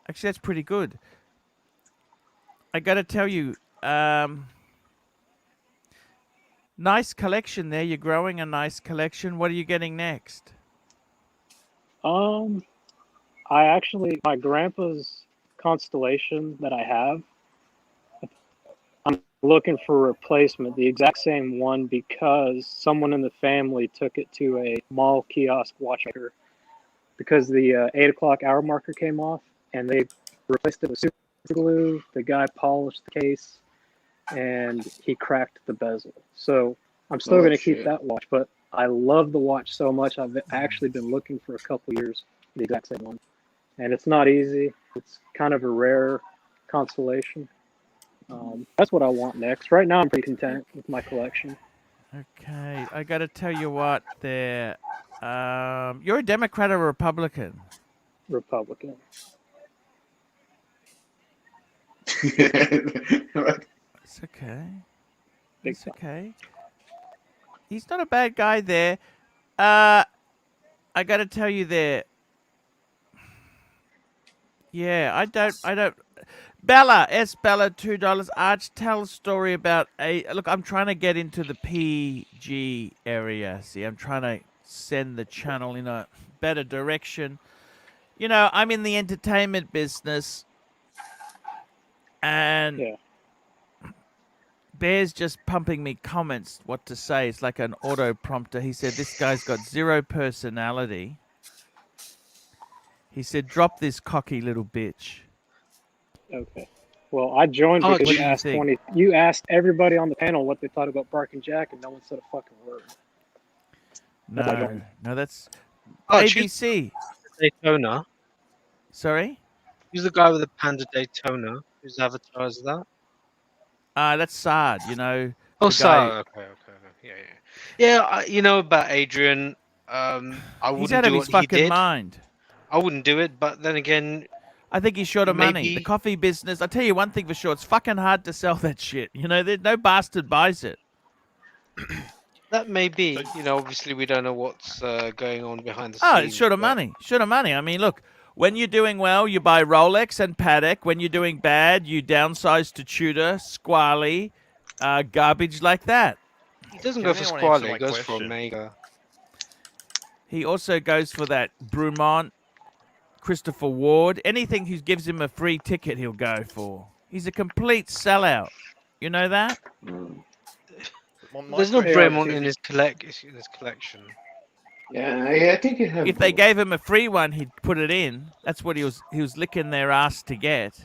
Actually, that's pretty good. I got to tell you, nice collection there. You're growing a nice collection. What are you getting next?
My grandpa's constellation that I have, I'm looking for a replacement, the exact same one, because someone in the family took it to a mall kiosk watchmaker because the 8 o'clock hour marker came off, and they replaced it with super glue. The guy polished the case, and he cracked the bezel. So I'm still going to keep that watch, but I love the watch so much. I've actually been looking for a couple years for the exact same one, and it's not easy. It's kind of a rare constellation. That's what I want next. Right now, I'm pretty content with my collection.
Okay, I got to tell you what. There, you're a Democrat or a Republican?
Republican.
It's okay.
Big
It's
time.
okay. He's not a bad guy there. I got to tell you there. Yeah, I don't. Bella, Bella, $2. Arch, tell a story about look, I'm trying to get into the PG area. See, I'm trying to send the channel in a better direction. You know, I'm in the entertainment business, and
Yeah.
Bear's just pumping me comments what to say. It's like an auto prompter. He said, this guy's got zero personality. He said, drop this cocky little bitch.
Okay. Well, I joined
Oh,
because
what
you
do you
asked
think?
You asked everybody on the panel what they thought about Barking Jack, and no one said a fucking word. That's why I
No,
joined.
no, that's
Archie,
ABC.
Daytona.
Sorry?
Who's the guy with the Panda Daytona? Whose avatar is that?
That's Sard, you know.
Oh,
the guy-
Sar. Okay. Yeah. You know about Adrian. I
He's
wouldn't
out of
do
his
what he
fucking
did.
mind.
I wouldn't do it, but then again,
I think he's short of money. The
Maybe-
coffee business, I tell you one thing for sure, it's fucking hard to sell that shit. You know, there's no bastard buys it.
that may be.
So-
You know, obviously we don't know what's going on behind the
Oh,
scenes.
it's short of
but-
money. Short of money. I mean, look, when you're doing well, you buy Rolex and Patek. When you're doing bad, you downsize to Tudor, Squally, garbage like that.
He doesn't
Can
go for
anyone answer
Squally.
my
He goes for
question?
Omega.
He also goes for that Brumont, Christopher Ward. Anything who gives him a free ticket, he'll go for. He's a complete sellout. You know that?
My
There's no
Hey,
Bremont
Archie.
in his collection.
Yeah, I think you have.
If they gave him a free one, he'd put it in. That's what he was licking their ass to get.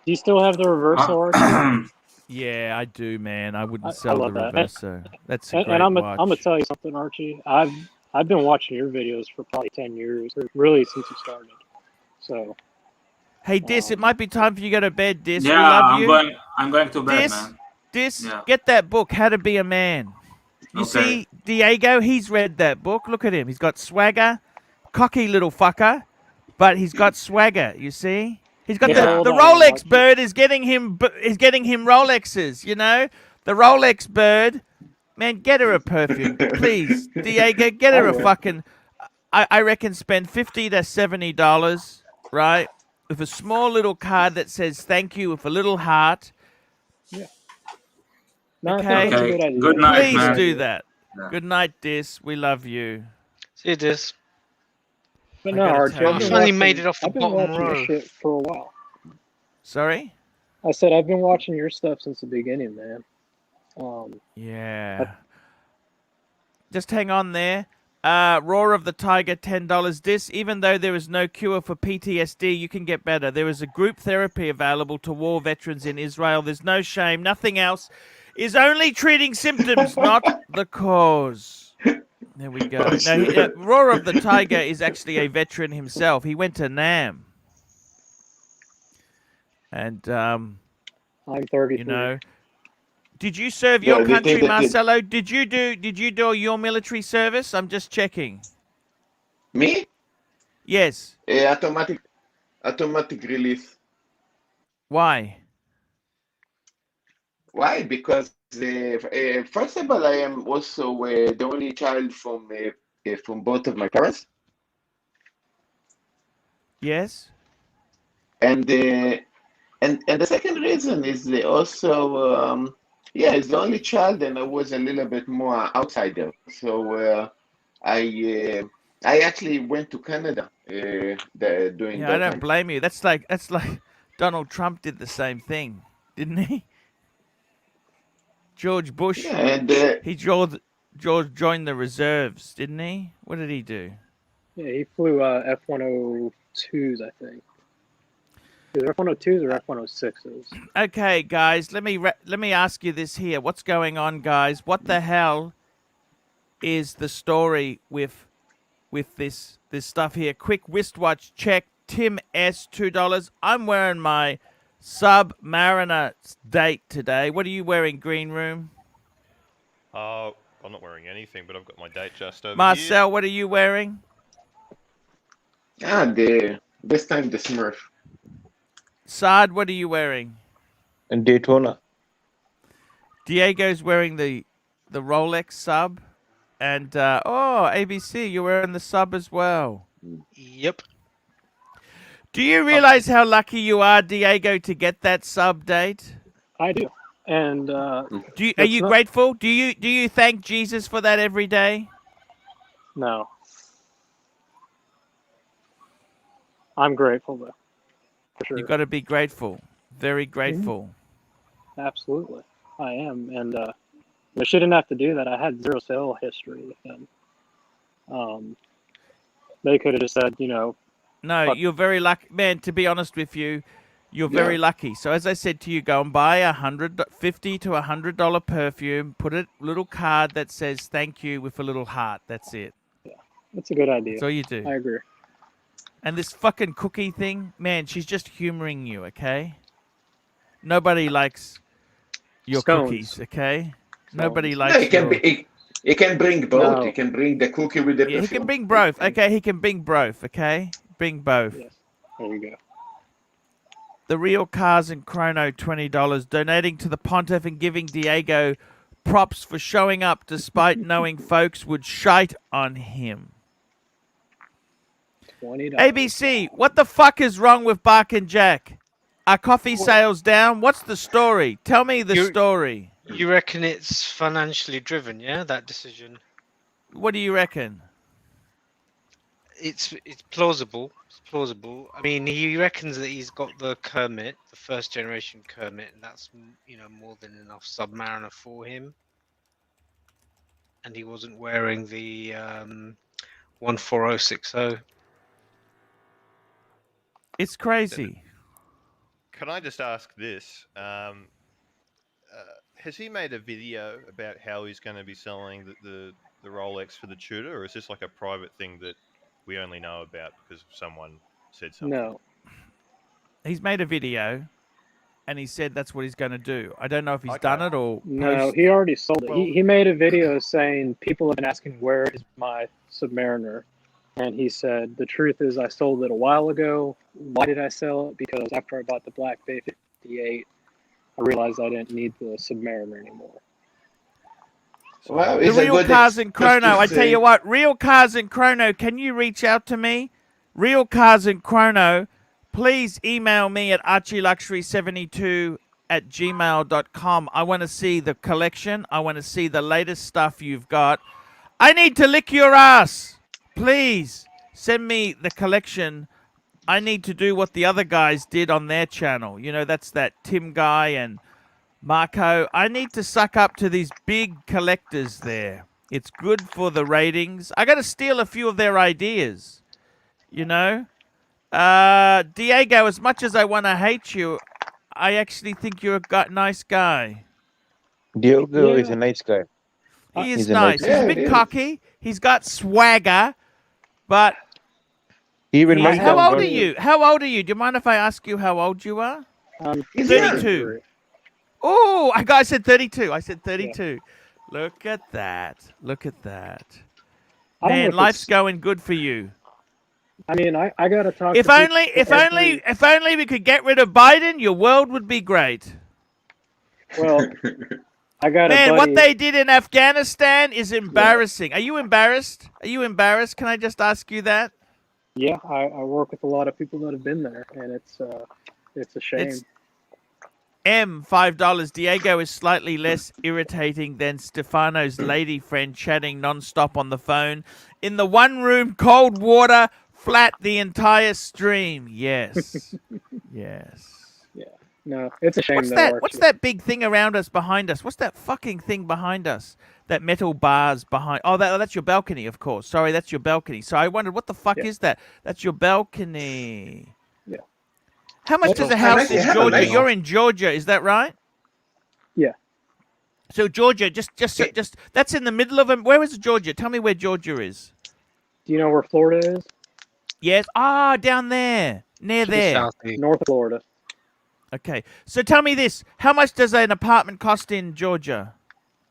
Do you still have the reversal, Archie?
Yeah, I do, man. I wouldn't
I
sell the
love that.
Reverso. That's a great
And I'm
watch.
gonna tell you something, Archie. I've been watching your videos for probably 10 years, or really since you started. So
Hey, Dis, it might be time for you to go to bed, Dis. We
Yeah,
love you.
I'm going to bed,
Dis,
man.
Dis,
Yeah.
get that book, How to Be a Man. You
Okay.
see, Diego, he's read that book. Look at him. He's got swagger, cocky little fucker, but he's got swagger. You see, he's got
Yeah.
the
Hold on,
Rolex
Archie.
bird is getting him Rolexes. You know, the Rolex bird. Man, get her a perfume, please, Diego. Get her
I
a
will.
fucking. I reckon spend $50 to $70, right, with a small little card that says thank you with a little heart.
no,
Okay.
I think that's a
Okay,
good idea.
good night,
Please
man.
do that.
Yeah.
Good night, Dis. We love you.
See you, Dis.
But
I
no,
gotta
Archie,
tell
I've
you.
been
Finally
watching,
made it off the
I've been
bottom
watching your
row.
shit for a while.
Sorry?
I said I've been watching your stuff since the beginning, man.
Yeah. Just hang on there. Roar of the Tiger, $10. Dis, even though there is no cure for PTSD, you can get better. There is a group therapy available to war veterans in Israel. There's no shame. Nothing else. Is only treating symptoms, not the cause. There we go.
Oh,
No,
shit.
Roar of the Tiger is actually a veteran himself. He went to Nam. And,
I'm 33.
you know, did you serve
Yeah,
your
they
country,
think that
Marcelo? Did you do your military service? I'm just checking.
Me?
Yes.
Automatic release.
Why?
Why? Because first of all, I am also the only child from both of my parents,
Yes.
and the second reason is also it's the only child, and I was a little bit more outsider. So I actually went to Canada during
Yeah, I
that
don't
time.
blame you. That's like Donald Trump did the same thing, didn't he? George Bush,
Yeah, and
he joined the reserves, didn't he? What did he do?
Yeah, he flew F-102s, I think. Either F-102s or F-106s.
Okay, guys, let me ask you this here. What's going on, guys? What the hell is the story with with this stuff here. Quick wristwatch check. Tim S, $2. I'm wearing my Submariner date today. What are you wearing, Green Room?
I'm not wearing anything, but I've got my date just over here.
Marcel, what are you wearing?
This time the Smurf.
Saad, what are you wearing?
And Daytona.
Diego's wearing the Rolex sub. And, ABC, you're wearing the sub as well.
Yep.
Do you realize how lucky you are, Diego, to get that sub date?
I do. And
Are you grateful? Do you thank Jesus for that every day?
no. I'm grateful though. For sure.
You've got to be grateful. Very grateful.
Absolutely. I am. And she didn't have to do that. I had zero sale history with them. They could have just said,
No,
But-
you're very lucky. Man, to be honest with you, you're very lucky. So as I said to you, go and buy $50 to $100 perfume, put a little card that says thank you with a little heart. That's it.
that's a good idea.
That's all you do.
I agree.
And this fucking cookie thing, man, she's just humoring you, okay? Nobody likes your
Scones.
cookies, okay?
Scones.
Nobody
No,
likes
he can bring both.
No.
He can bring the cookie with the
Yeah, he
perfume.
can bring both. Okay, he can bring both, okay? Bring both.
Yes. There you go.
The Real Cars and Chrono, $20, donating to the Pontiff and giving Diego props for showing up despite knowing folks would shite on him.
$20.
ABC, what the fuck is wrong with Bark and Jack? Are coffee sales down? What's the story? Tell me the story.
You reckon it's financially driven, yeah? That decision.
What do you reckon?
It's plausible. It's plausible. I mean, he reckons that he's got the Kermit, the first generation Kermit, and that's more than enough Submariner for him. And he wasn't wearing the 14060.
It's crazy.
Can I just ask this? Has he made a video about how he's going to be selling the Rolex for the Tudor, or is this like a private thing that we only know about because someone said something?
No.
He's made a video, and he said that's what he's going to do. I don't know if he's done it or...
No, he already sold it. He made a video saying people have been asking where is my Submariner, and he said the truth is I sold it a while ago. Why did I sell it? Because after I bought the Black Bay 58, I realized I didn't need the Submariner anymore.
Well,
The
it's a
Real
good
Cars and
excuse to
Chrono. I tell
say-
you what, Real Cars and Chrono, can you reach out to me? Real Cars and Chrono, please email me at ArchieLuxury72@gmail.com. I want to see the collection. I want to see the latest stuff you've got. I need to lick your ass. Please send me the collection. I need to do what the other guys did on their channel. You know, that's that Tim guy and Marco. I need to suck up to these big collectors there. It's good for the ratings. I got to steal a few of their ideas. You know? Diego, as much as I want to hate you, I actually think you're a nice guy.
Diego is
Yeah.
a nice guy.
He is
He's a
nice.
nice
He's a
guy.
bit
Yeah, he is.
cocky. He's got swagger. But
Even my
how
dad
old are
got-
you? How old are you? Do you mind if I ask you how old you are?
He's
32. Oh, I said 32. I said 32. Look at that. Look at that.
I don't know
Man,
if
life's
it's-
going good for you.
I mean, I gotta talk.
If
to
only,
people
if only we could get rid of Biden, your world would be great.
Well, I got a
Man,
buddy.
what they did in Afghanistan is embarrassing. Are you embarrassed? Are you embarrassed? Can I just ask you that?
Yeah, I work with a lot of people that have been there, and it's a shame.
It's $5. Diego is slightly less irritating than Stefano's lady friend chatting non-stop on the phone in the one room, cold water, flat the entire stream. Yes. Yes.
No, it's a shame.
What's
though,
that?
Archie.
What's that big thing around us, behind us? What's that fucking thing behind us? That metal bars behind. Oh, that's your balcony, of course. Sorry, that's your balcony. So I wondered, what the fuck
Yeah.
is that? That's your balcony.
Yeah.
How much does a
I
house
like
in
it. Have a
Georgia?
nice-
You're in Georgia, is that right?
Yeah.
So Georgia, just that's in the middle of them. Where is Georgia? Tell me where Georgia is.
Do you know where Florida is?
Yes. Ah, down there. Near
Just
there.
southeast.
North of Florida.
Okay. So tell me this. How much does an apartment cost in Georgia?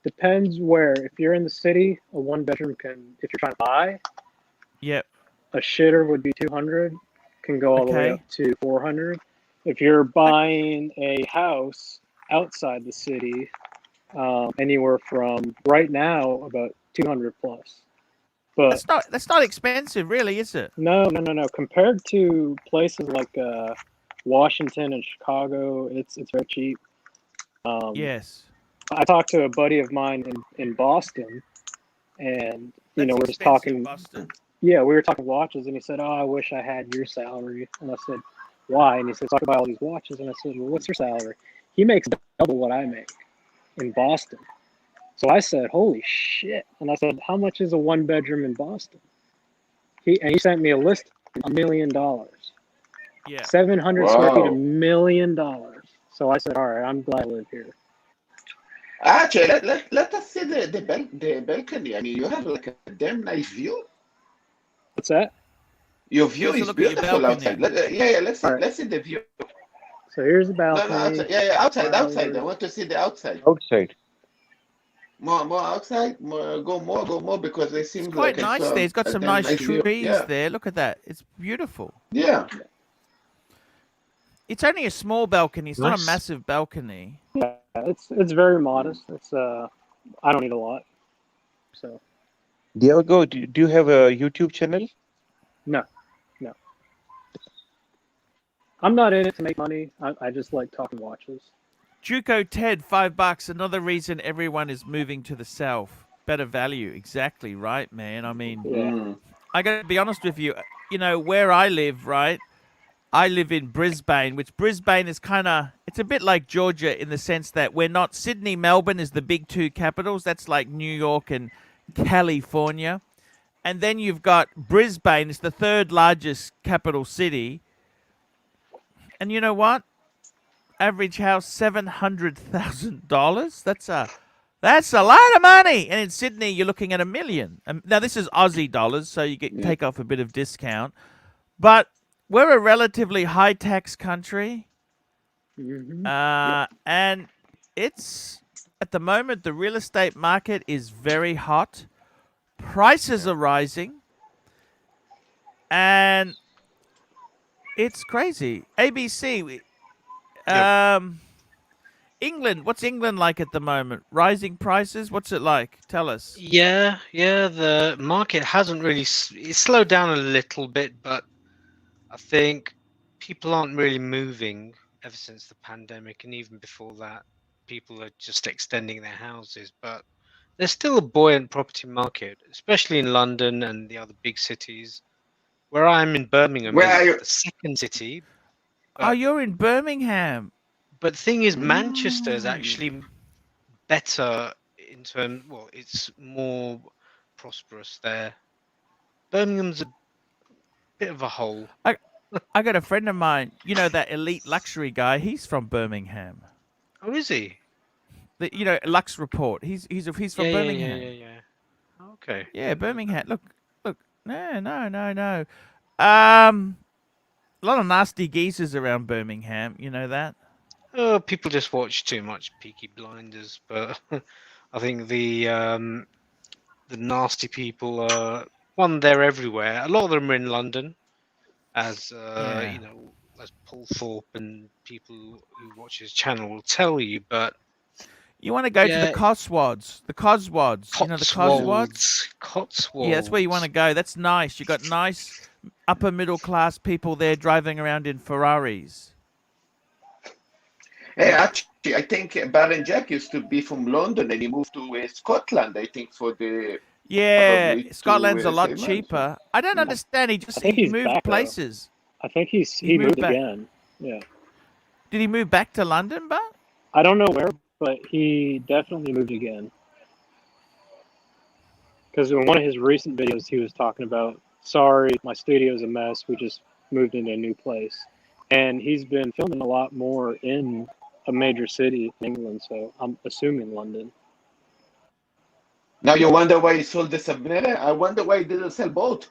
Depends where. If you're in the city, a one bedroom can, if you're trying to buy,
Yep.
a shitter would be 200, can go all the way
Okay.
up to 400. If you're buying a house outside the city, anywhere from right now about 200 plus. But
That's not expensive, really, is it?
no. Compared to places like Washington and Chicago, it's very cheap.
Yes.
I talked to a buddy of mine in Boston, and
That's
we're just
expensive,
talking.
Boston.
Yeah, we were talking watches, and he said, "Oh, I wish I had your salary." And I said, "Why?" And he said, "So I can buy all these watches." And I said, "Well, what's your salary?" He makes double what I make in Boston. So I said, "Holy shit!" And I said, "How much is a one bedroom in Boston?" He sent me a list, $1 million,
Yeah.
700 square feet,
Wow.
$1 million. So I said, "All right, I'm glad I live here."
Actually, let us see the balcony. I mean, you have like a damn nice view.
What's that?
Your
He
view
wants to
is
look at your
beautiful
balcony.
outside. Let's see.
All right.
Let's see the view.
So here's the
No,
balcony.
outside. Yeah, outside. I
flowers.
want to see the outside.
Outside.
More outside. Go more, because it
It's
seems
quite
like it's
nice there. He's got
a
some
damn
nice
nice view.
trees
Yeah,
there. Look at that. It's beautiful.
yeah.
It's only a small balcony. It's not a
Nice.
massive balcony.
Yeah, it's very modest. It's I don't need a lot. So
Diego, do you have a YouTube channel?
no. I'm not in it to make money. I just like talking watches.
Juco Ted, $5. Another reason everyone is moving to the south. Better value. Exactly right, man. I mean,
Yeah.
Mm.
I got to be honest with you. You know, where I live, right? I live in Brisbane, which Brisbane is it's a bit like Georgia in the sense that we're not, Sydney, Melbourne is the big two capitals. That's like New York and California. And then you've got Brisbane, it's the third largest capital city. And you know what? Average house, $700,000. That's a lot of money. And in Sydney, you're looking at $1 million. Now this is Aussie dollars, so you
Yeah.
take off a bit of discount. But we're a relatively high tax country,
Mm-hmm.
and it's at the moment the real estate market is very hot. Prices are rising, and it's crazy. ABC. England, what's England like at the moment? Rising prices? What's it like? Tell us.
Yeah, the market hasn't really it's slowed down a little bit, but I think people aren't really moving ever since the pandemic, and even before that, people are just extending their houses. But there's still a buoyant property market, especially in London and the other big cities. Where I'm in Birmingham
Where are
is
you?
the second city,
Oh,
but
you're in Birmingham.
the thing is, Manchester is
Mm.
actually better in terms. Well, it's more prosperous there. Birmingham's a bit of a hole.
I got a friend of mine, you know, that elite luxury guy. He's from Birmingham.
Oh, is he?
Lux Report. He's from
Yeah.
Birmingham.
Okay.
Yeah,
Didn't know
Birmingham.
that.
Look. No. A lot of nasty geezers around Birmingham. You know that?
Oh, people just watch too much Peaky Blinders, but I think the nasty people are they're everywhere. A lot of them are in London, as
Yeah.
as Paul Thorpe and people who watch his channel will tell you. But
You want to go to the
yeah,
Cotswolds. The Cotswolds. You know the Cotswolds?
Cotswolds.
Yeah, that's where you want to go. That's nice. You got nice upper middle class people there driving around in Ferraris.
Hey, actually, I think Baron Jack used to be from London and he moved to Scotland, I think, for the
Yeah,
probably
Scotland's a
to
lot
save money.
cheaper. I don't
Mm.
understand.
I think
He
he's
moved
back, though.
places.
I think he
He moved
moved
back.
again. Yeah.
Did he move back to London, but?
I don't know where, but he definitely moved again. Because in one of his recent videos, he was talking about, sorry, my studio's a mess. We just moved into a new place. And he's been filming a lot more in a major city in England, so I'm assuming London.
Now you wonder why he sold the Submariner? I wonder why he didn't sell both.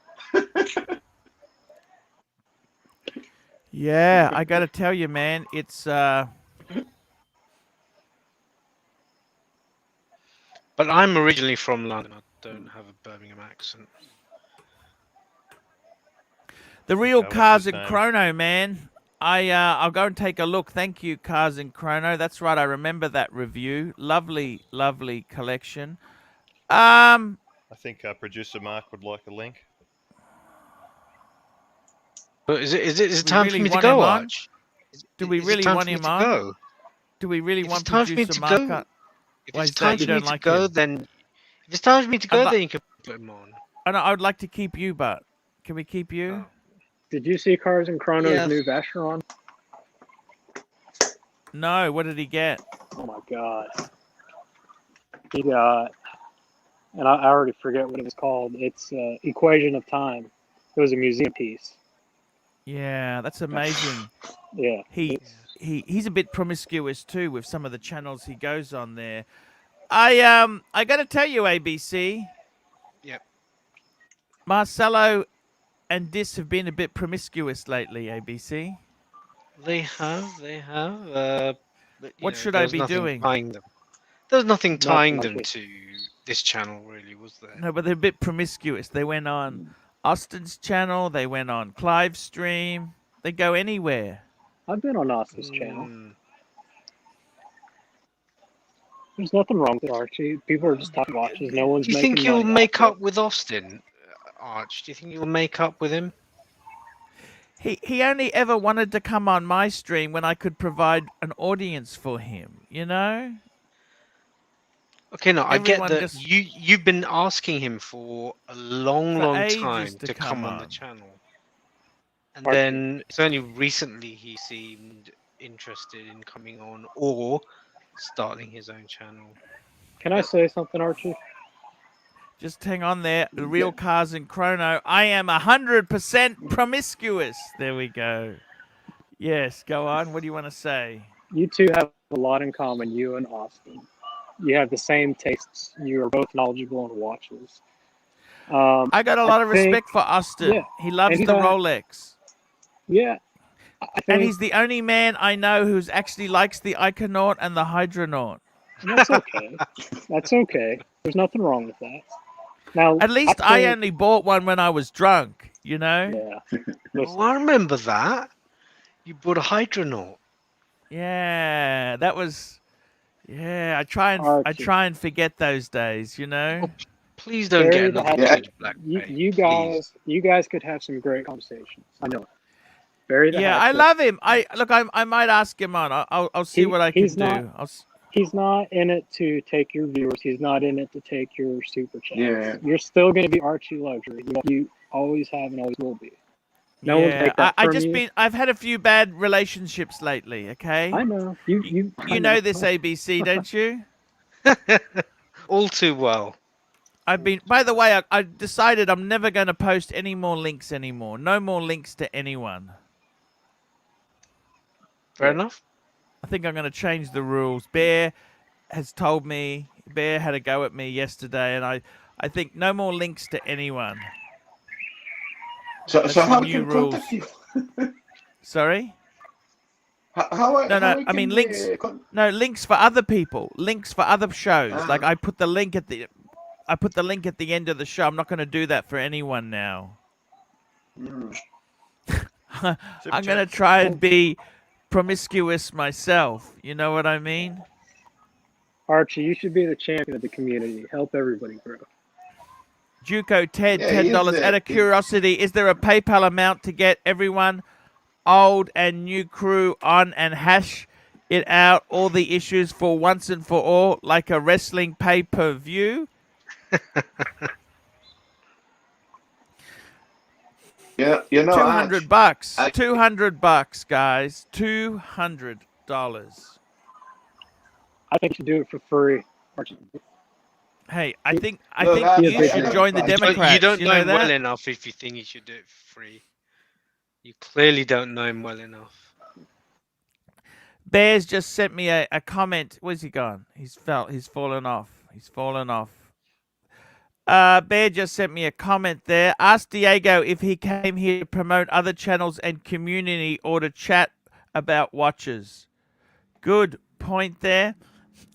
Yeah, I got to tell you, man, it's
But I'm originally from London. I don't have a Birmingham accent.
the real
Okay, what's
Cars
his
and
name?
Chrono, man. I'll go and take a look. Thank you, Cars and Chrono. That's right. I remember that review. Lovely, lovely collection.
I think producer Mark would like a link.
But is it
Do we
time for
really
me to
want him
go,
on?
Arch?
Do we
Is it
really
time
want
for me
him
to
on?
go?
Do we really
If it's
want
time for me
producer
to
Mark?
go, if
Why
it's
is
time
that? You
for me
don't
to
like
go,
him?
then if it's time for me to go,
I'd
then you can put him on.
I would like to keep you, but can we keep you?
Oh.
Did you see Cars and Chrono's
Yeah.
new Vacheron?
No. What did he get?
Oh my god. He got, and I already forget what it was called. It's Equation of Time. It was a museum piece.
Yeah, that's amazing.
Yeah.
He's a bit promiscuous too with some of the channels he goes on there. I got to tell you, ABC.
Yep.
Marcelo and Dis have been a bit promiscuous lately, ABC.
They have. But,
What
know,
should
there
I
was
be
nothing
doing?
Tying them. There was nothing tying them
Nothing.
to this channel, really, was there?
No, but they're a bit promiscuous. They went on Austin's channel. They went on Clive's stream. They go anywhere.
I've been on Austin's channel.
Mm.
There's nothing wrong with Archie. People are just talking watches. No one's
Do you
making
think you'll
money
make
off
up with Austin, Arch? Do you think you'll make up with him?
He only ever wanted to come on my stream when I could provide an audience for him, you know?
Okay, no, I get
Everyone
that
just-
you've been asking him for a long,
For
long
ages
time
to
to come
come
on the
on.
channel. And
Archie.
then it's only recently he seemed interested in coming on or starting his own channel.
Can I say something, Archie?
Just hang on there. The real Cars and Chrono. I am 100% promiscuous. There we go. Yes, go on. What do you want to say?
You two have a lot in common, you and Austin. You have the same tastes. You are both knowledgeable on watches.
I got a lot of respect for Austin.
yeah,
He loves
and he's
the
not-
Rolex.
Yeah. I
And
think
he's the only man I know who's actually likes the Iconaut and the Hydronaut.
that's okay. That's okay. There's nothing wrong with that. Now,
At least I
think-
only bought one when I was drunk, you know?
Yeah.
Oh, I remember that. You bought a Hydronaut.
Yeah, that was. Yeah, I try
Archie.
and forget those days, you know.
Please don't
Bury
get
the
another
hatchet.
huge black
You,
bay,
you
please.
guys could have some great conversations. I know. Bury the
Yeah, I
hatchet.
love him. I might ask him on. I'll see
He-
what I can
he's
do.
not- He's not in it to take your viewers. He's not in it to take your super chats.
Yeah.
You're still going to be Archie-Luxury. You always have and always will be. No one's
yeah,
take that
I
from
just
you.
I've had a few bad relationships lately. Okay,
I know.
you know this ABC, don't you?
All too well.
I've been. By the way, I decided I'm never going to post any more links anymore. No more links to anyone.
Fair enough.
I think I'm going to change the rules. Bear has told me. Bear had a go at me yesterday, and I think no more links to anyone.
So
That's
how
the
I
new
can
rules.
contact you?
Sorry.
How I
mean
can,
links. No, links for other people. Links for other shows. Like I put the link at the end of the show. I'm not going to do that for anyone now. I'm going to try and be promiscuous myself. You know what I mean?
Archie, you should be the champion of the community. Help everybody grow.
Juco Ted,
Yeah, he's
$10. Out of curiosity, is there a PayPal amount to get everyone, old and new crew, on and hash it out all the issues for once and for all, like a wrestling pay-per-view?
Yeah, you know,
$200. $200, guys. $200.
I think you should do it for free, Archie.
Hey, I think
Look,
you
I-
should join the
I-
Democrats.
You don't know him
that?
well enough if you think you should do it for free. You clearly don't know him well enough.
Bears just sent me a comment. Where's he gone? He's fallen off. He's fallen off. Bear just sent me a comment there. Ask Diego if he came here to promote other channels and community or to chat about watches. Good point there.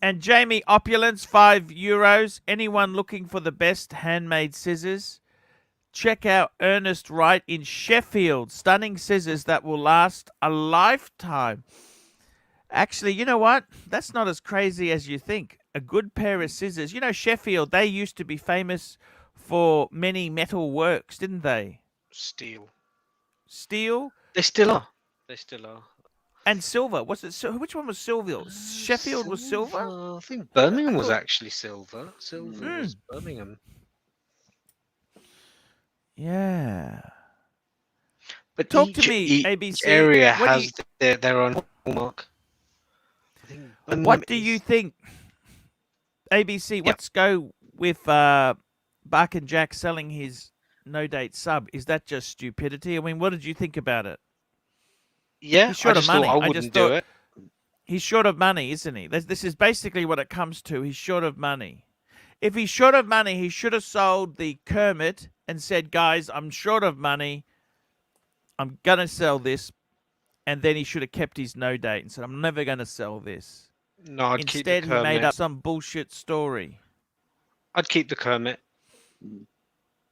And Jamie Opulence, €5. Anyone looking for the best handmade scissors? Check out Ernest Wright in Sheffield. Stunning scissors that will last a lifetime. Actually, you know what? That's not as crazy as you think. A good pair of scissors. You know, Sheffield, they used to be famous for many metal works, didn't they?
Steel.
Steel
They still are. They still are.
and silver. Was it? Which one was silver? Sheffield was silver?
I think Birmingham was
thought-
actually silver. Silver was Birmingham.
Yeah.
But
Talk
each,
to me,
each
ABC.
area
What do
has their own hallmark. I think Birmingham
What do you
is-
think? ABC, let's go with Bark and Jack selling his no-date sub. Is that just stupidity? I mean, what did you think about it?
Yeah,
He's short
I
of
just thought
money.
I
I
wouldn't
just
do
thought-
it.
He's short of money, isn't he? This is basically what it comes to. He's short of money. If he's short of money, he should have sold the Kermit and said, guys, I'm short of money. I'm going to sell this. And then he should have kept his no date and said, I'm never going to sell this.
No, I'd keep the
Instead, he
Kermit.
made up some bullshit story.
I'd keep the Kermit.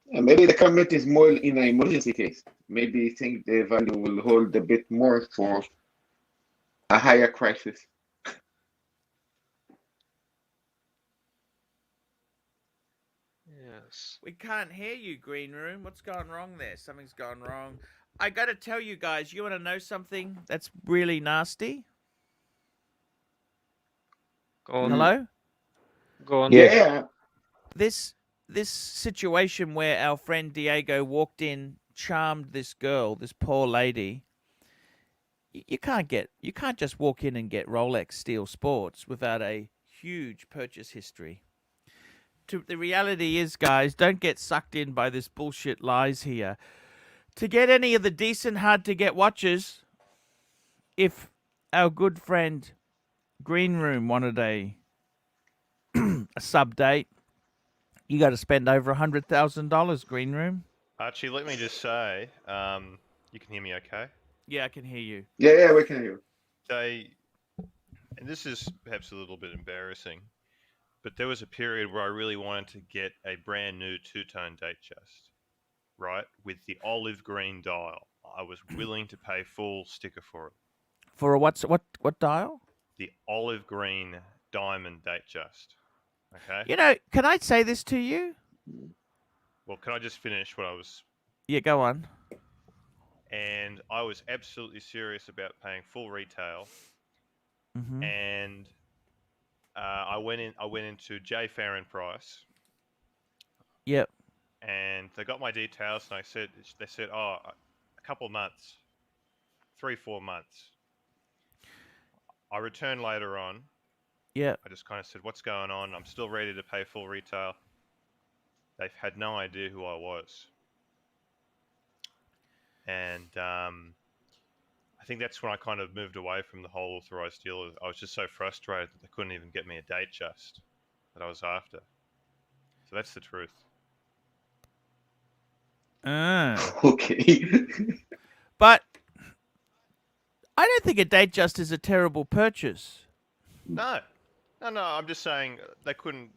Yeah, maybe the Kermit is more in an emergency case. Maybe you think the value will hold a bit more for a higher crisis.
Yes.
We can't hear you, Green Room. What's gone wrong there? Something's gone wrong. I got to tell you guys, you want to know something that's really nasty?
Go on.
Hello?
Go on.
Yeah.
This situation where our friend Diego walked in, charmed this girl, this poor lady. You can't just walk in and get Rolex Steel Sports without a huge purchase history. The reality is, guys, don't get sucked in by this bullshit lies here. To get any of the decent hard-to-get watches, if our good friend Green Room wanted a sub date, you got to spend over $100,000. Green Room.
Archie, let me just say, you can hear me okay?
Yeah, I can hear you.
Yeah, we can hear.
And this is perhaps a little bit embarrassing, but there was a period where I really wanted to get a brand new two-tone date chest, right, with the olive green dial. I was willing to pay full sticker for it.
For a what dial?
The olive green diamond date chest. Okay.
You know, can I say this to you?
Well, can I just finish what I was?
Yeah, go on.
And I was absolutely serious about paying full retail.
Mm-hmm.
And I went into J. Farron Price.
Yep.
And they got my details, and they said, oh, a couple of months, 3-4 months. I returned later on.
Yep.
I just kind of said, what's going on? I'm still ready to pay full retail. They've had no idea who I was. And I think that's when I kind of moved away from the whole authorized dealer. I was just so frustrated that they couldn't even get me a date just that I was after. So that's the truth.
Okay.
But I don't think a date just is a terrible purchase.
No, I'm just saying they couldn't.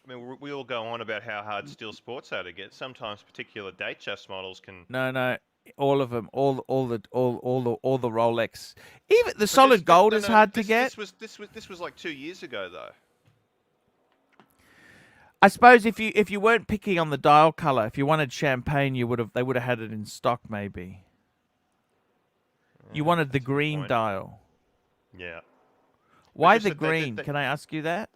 I mean, we all go on about how hard steel sports are to get. Sometimes particular date just models can.
No, all of them, all the Rolex, even the solid gold is hard to get.
This was like 2 years ago though.
I suppose if you weren't picky on the dial color, if you wanted champagne, they would have had it in stock maybe. You wanted the
that's a good
green
point.
dial.
Yeah.
Why
just
the
that
green? Can I ask you that?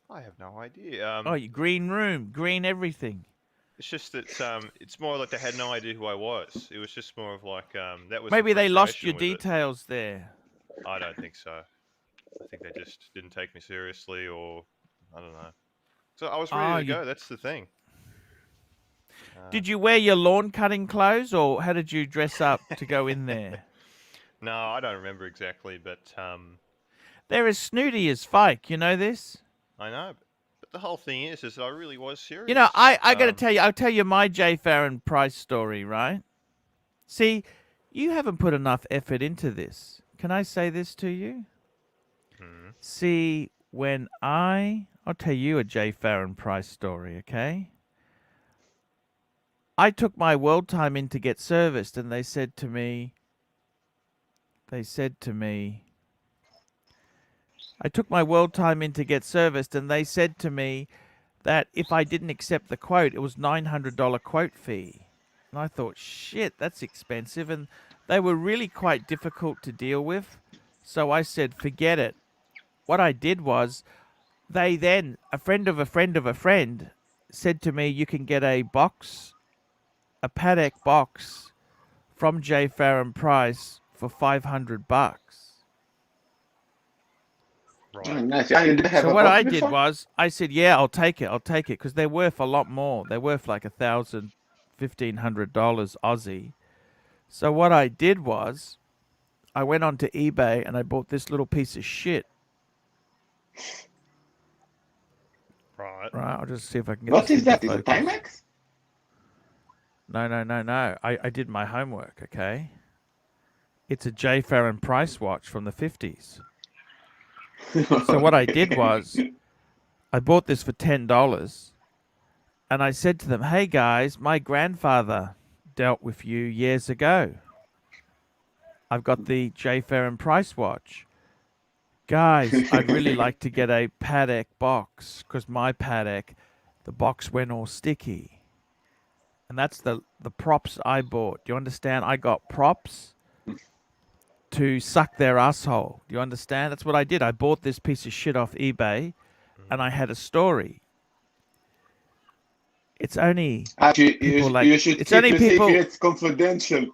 I have no idea.
Oh, you green room, green everything.
It's just that it's more like they had no idea who I was. It was just more of like that was.
Maybe
the
they lost
frustration
your
with it.
details there.
I don't think so. I think they just didn't take me seriously, or I don't know. So I was ready to go. That's the thing.
Did you wear your lawn cutting clothes, or how did you dress up to go in there?
No, I don't remember exactly, but
They're as snooty as Fike. You know this?
I know. But the whole thing is that I really was serious.
You know, I got to tell you, I'll tell you my J. Farron Price story, right? See, you haven't put enough effort into this. Can I say this to you?
Mhm.
See, when I'll tell you a J. Farron Price story, okay? I took my world time in to get serviced, and they said to me, I took my world time in to get serviced, and they said to me that if I didn't accept the quote, it was $900 quote fee. And I thought, shit, that's expensive. And they were really quite difficult to deal with. So I said, forget it. What I did was, they then, a friend of a friend of a friend, said to me, you can get a box, a Patek box from J. Farron Price for $500.
Oh,
Right.
nice. Yeah, you did have
So
a
what
box
I did
before?
was, I said, yeah, I'll take it, because they're worth a lot more. They're worth like $1,000, $1,500 Aussie. So what I did was, I went onto eBay and I bought this little piece of shit.
Right.
Right, I'll just see if I can get
What
this
is
into
that? Is it
focus.
Timex?
No. I did my homework, okay? It's a J. Farron Price watch from the 50s. So what I did was, I bought this for $10, and I said to them, hey guys, my grandfather dealt with you years ago. I've got the J. Farron Price watch. Guys, I'd really like to get a Patek box, because my Patek, the box went all sticky. And that's the props I bought. Do you understand? I got props to suck their asshole. Do you understand? That's what I did. I bought this piece of shit off eBay, and I had a story. It's only
Actually,
people like
you should
it's
keep
only
your
people
secrets confidential.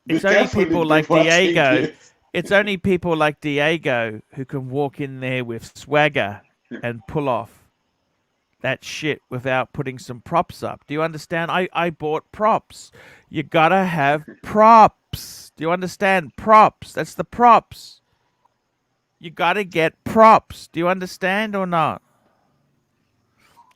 Be
it's only
careful
people
if they're
like
watching
Diego.
this.
It's only people like Diego who can walk in there with swagger and pull off that shit without putting some props up. Do you understand? I bought props. You gotta have props. Do you understand? Props. That's the props. You gotta get props. Do you understand or not?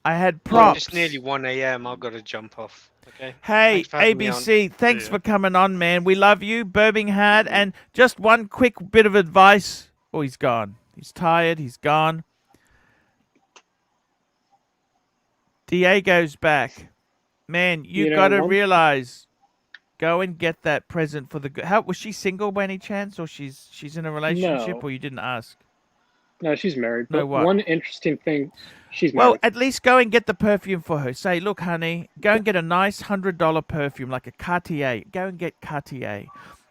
I had
Oh,
props.
it's nearly 1 a.m. I've got to jump off. Okay.
Hey,
Thanks for having me on.
ABC, thanks
ya.
for coming on, man. We love you, Birmingham. And just one quick bit of advice. Oh, he's gone. He's tired. He's gone. Diego's back. Man, you
know,
got to
one-
realize, go and get that present for the... How, was she single by any chance? Or she's in a relationship?
No.
Or you didn't ask?
No, she's married.
No,
But
what?
one interesting thing, she's
Well,
married.
at least go and get the perfume for her. Say, look, honey, go and get a nice $100 perfume, like a Cartier. Go and get Cartier.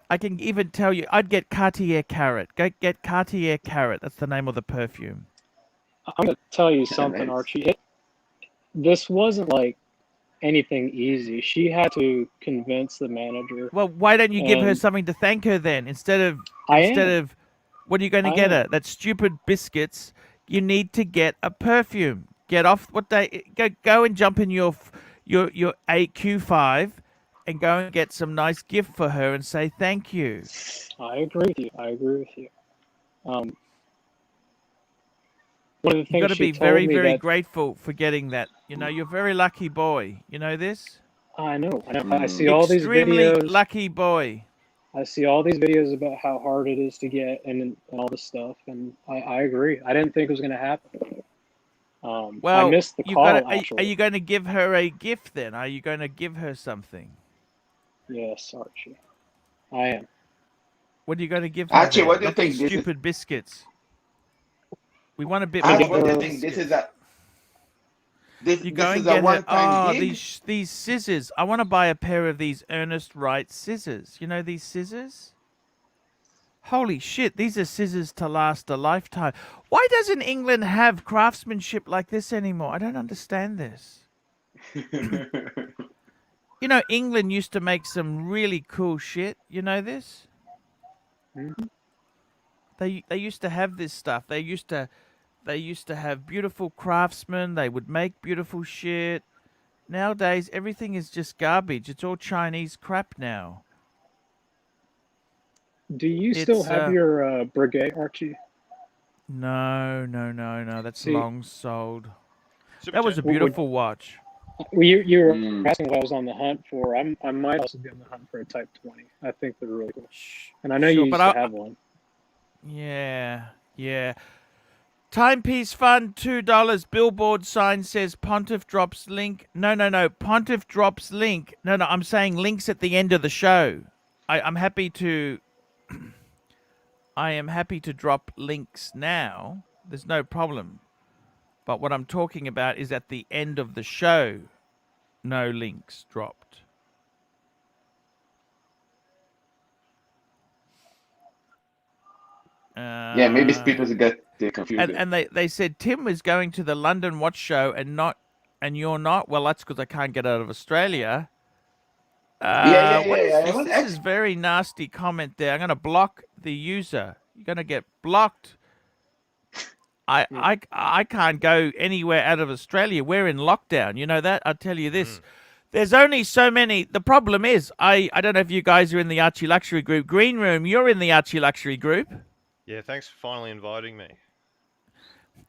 I can even tell you, I'd get Cartier Carrot. Go get Cartier Carrot. That's the name of the perfume.
I'm going to tell you something,
nice.
Archie. This wasn't like anything easy. She had to convince the manager.
Well, why don't you give her
And
something to thank her then, instead of
am.
what are you going to
I
get
am.
her? That stupid biscuits. You need to get a perfume. Get off what they go and jump in your AQ5 and go and get some nice gift for her and say thank you.
I agree with you. One of the
You
things
got to
she
be
told
very,
me
very
that
grateful for getting that. You know, you're a very lucky boy. You know this?
I know. I see all these
Extremely
videos.
lucky boy.
I see all these videos about how hard it is to get and all this stuff, and I agree. I didn't think it was going to happen. I
Well,
missed the
you
call,
got. Are
actually.
you going to give her a gift then? Are you going to give her something?
Yes, Archie. I am.
What are you going to give her?
Archie,
then?
what do you
Not the
think? This is
stupid biscuits. We want a bit
I
more
Archie,
give
what do you
than
her.
think? This
biscuits.
is a
You go
this
and
is a
get her.
one-time gig.
These scissors. I want to buy a pair of these Ernest Wright scissors. You know these scissors? Holy shit! These are scissors to last a lifetime. Why doesn't England have craftsmanship like this anymore? I don't understand this. You know, England used to make some really cool shit. You know this?
Mhm.
They used to have this stuff. They used to have beautiful craftsmen. They would make beautiful shit. Nowadays, everything is just garbage. It's all Chinese crap now.
Do you still
It's
have your Breguet, Archie?
no. That's
See,
long sold.
Super
That was a
chat.
beautiful watch.
Well, you were
Mm.
asking what I was on the hunt for. I might also be on the hunt for a Type 20. I think they're really cool. And I know you
Sure, but
used to have one.
yeah. Timepiece Fund, $2. Billboard sign says Pontiff drops link. No. Pontiff drops link. No. I'm saying links at the end of the show. I'm happy to. I am happy to drop links now. There's no problem. But what I'm talking about is at the end of the show. No links dropped.
Yeah, maybe people get confused.
And they said Tim was going to the London Watch Show and you're not. Well, that's because I can't get out of Australia.
Yeah.
What is this?
Well,
This is very nasty comment there. I'm going to block the user. You're going to get blocked. I can't go anywhere out of Australia. We're in lockdown. You know that? I'll tell you this. There's only so many. The problem is, I don't know if you guys are in the ArchieLuxury group. Green Room, you're in the ArchieLuxury group.
Yeah, thanks for finally inviting me.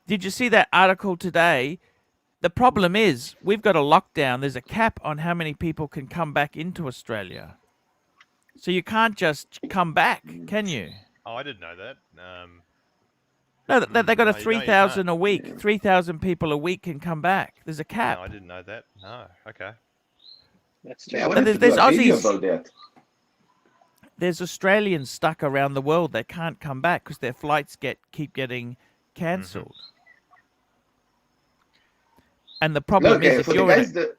Did you see that article today? The problem is, we've got a lockdown. There's a cap on how many people can come back into Australia. So you can't just come back, can you?
Oh, I didn't know that.
No, they got a
No, you
3,000 a week. 3,000 people a week can come back. There's a cap.
No, I didn't know that. No, okay.
That's
Yeah, I
true.
wanted to
there's
do a video
Aussies.
about that.
There's Australians stuck around the world. They can't come back because their flights keep getting cancelled. And the problem
Look,
is, if
for the
you're
guys
in
that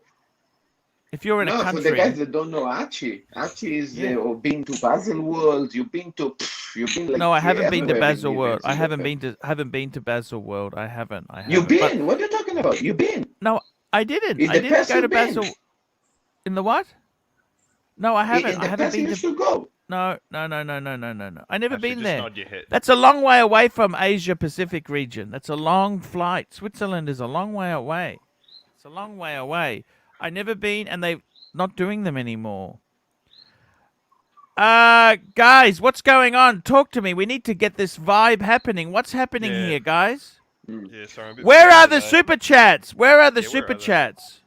if you're in a
no, for the
country,
guys that don't know Archie is
Yeah.
been to Basel World. You've been like
no, I haven't been to
everywhere
Basel
in
World.
events
I
and
haven't
stuff.
been to Basel World. I haven't.
You've
But
been? What are you talking about? You've been?
no, I didn't.
In
I
the
didn't
past
go
you've
to
been.
Basel. In the what? No, I haven't.
In
I
the
haven't
past you
been
used
to.
to go.
No. I never
Actually,
been
just
there.
nod your head.
That's a long way away from Asia Pacific region. That's a long flight. Switzerland is a long way away. It's a long way away. I never been, and they're not doing them anymore. Guys, what's going on? Talk to me. We need to get this vibe happening. What's happening
Yeah.
here, guys?
Yeah, sorry, I'm a bit
Where
slow
are the
today.
super chats? Where are the
Yeah, where
super
are they?
chats?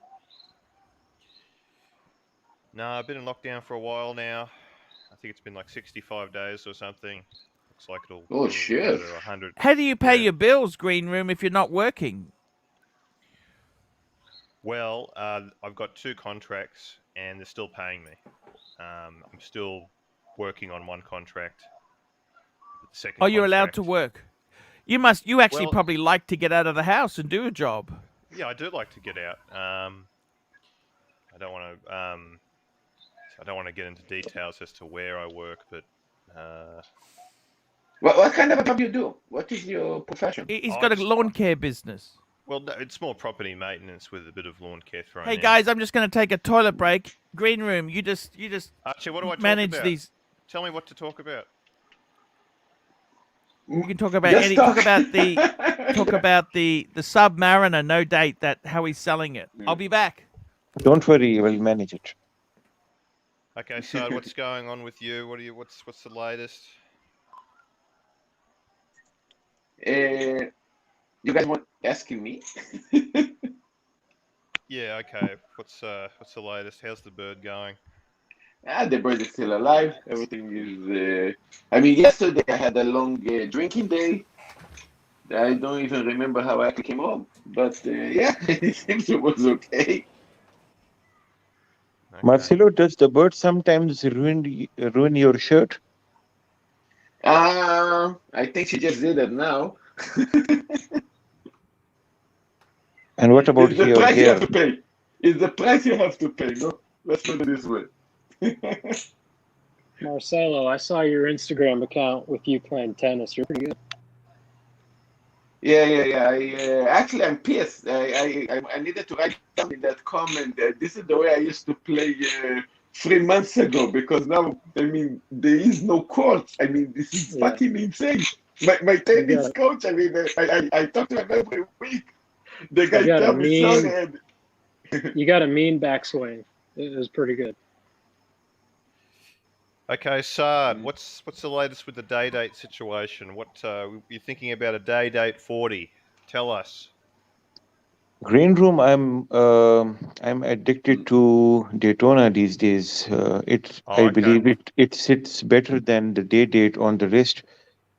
No, I've been in lockdown for a while now. I think it's been like 65 days or something. Looks like it'll
Oh
go
shit.
to 100.
How do you pay
Yeah.
your bills, Green Room, if you're not working?
Well, I've got 2 contracts and they're still paying me. I'm still working on one contract. The second
Oh, you're allowed to
contract-
work. You actually
Well-
probably like to get out of the house and do a job.
Yeah, I do like to get out. I don't want to. I don't want to get into details as to where I work, but
What kind of a job you do? What is your profession?
He's
Oh,
got a
it's-
lawn care business.
well, no, it's more property maintenance with a bit of lawn care thrown
Hey
in.
guys, I'm just going to take a toilet break. Green Room, you just
Archie, what do I talk
manage
about?
these.
Tell me what to talk about.
You can talk about
Just
any.
talk.
Talk about the Submariner. No date. That how he's selling it. I'll be back.
Don't worry, we'll manage it.
Okay, so what's going on with you? What's the latest?
You guys want asking me?
Yeah, okay. What's the latest? How's the bird going?
The bird is still alive. Everything is. I mean, yesterday I had a long drinking day. I don't even remember how I came home, but yeah, it seems it was okay.
Okay.
Marcelo, does the bird sometimes ruin your shirt?
I think she just did it now.
And what about
It's the
your
price you have
hair?
to pay. It's the price you have to pay. No, let's put it this way.
Marcelo, I saw your Instagram account with you playing tennis. You're pretty good.
Yeah. Actually, I'm pissed. I needed to write down in that comment that this is the way I used to play 3 months ago, because now, I mean, there is no court. I mean, this is
Yeah.
fucking insane. My tennis
it.
coach, I mean, I talk to him every week. The guy
You got a
tells me,
mean-
son, and
You got a mean backswing. It was pretty good.
Okay, Sard, what's the latest with the day date situation? What you're thinking about a day date 40? Tell us.
Green room, I'm addicted to Daytona these days.
Oh,
I
okay.
believe it sits better than the day date on the wrist.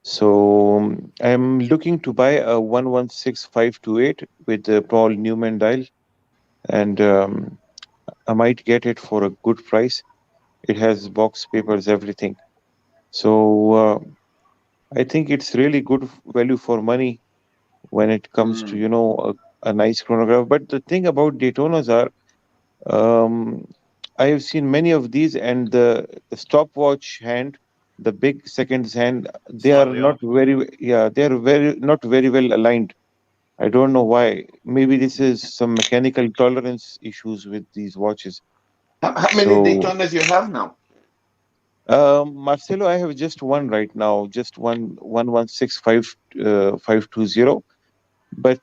So I'm looking to buy a 116528 with the Paul Newman dial, and I might get it for a good price. It has box papers, everything. So I think it's really good value for money when it comes to a nice chronograph. But the thing about Daytonas are, um, I have seen many of these, and the stopwatch hand, the big seconds hand, they are
Slightly
not
off.
very, yeah, they are very not very well aligned. I don't know why. Maybe this is some mechanical tolerance issues with these watches.
How many
So,
Daytonas you have now?
Marcelo, I have just one right now, just one 520. But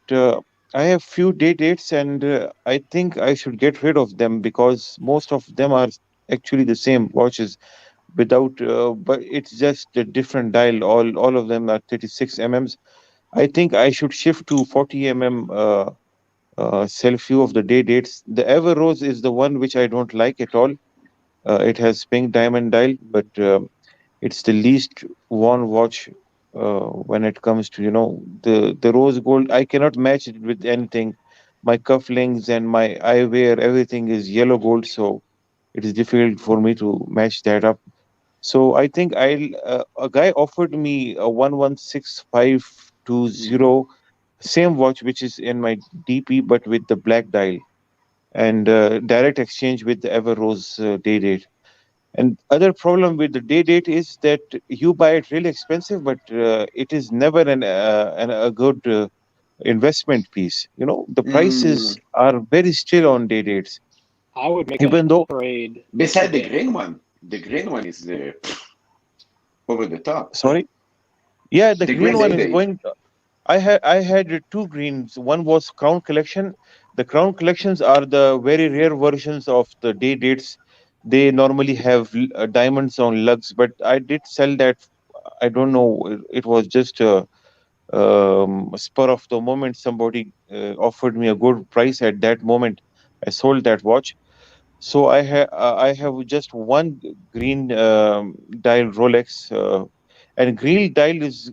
I have few day dates, and I think I should get rid of them because most of them are actually the same watches. Without, but it's just a different dial. All of them are 36 mm. I think I should shift to 40 mm. Sell few of the day dates. The Ever Rose is the one which I don't like at all. It has pink diamond dial, but it's the least worn watch when it comes to the rose gold. I cannot match it with anything. My cufflinks and my eyewear, everything is yellow gold, so it is difficult for me to match that up. So I think I'll. A guy offered me a 116520 same watch which is in my DP, but with the black dial and direct exchange with the Ever Rose day date. And other problem with the day date is that you buy it really expensive, but it is never a good investment piece. The prices
Mm.
are very still on day dates,
I would make that
even though.
trade
Beside
today.
the green one is over the top.
Sorry, yeah, the
The
green
green,
one is
the
going. I had two greens. One was Crown Collection. The Crown Collections are the very rare versions of the day dates. They normally have diamonds on lugs, but I did sell that. I don't know. It was just a spur of the moment. Somebody offered me a good price at that moment. I sold that watch. So I have just one green dial Rolex, and green dial is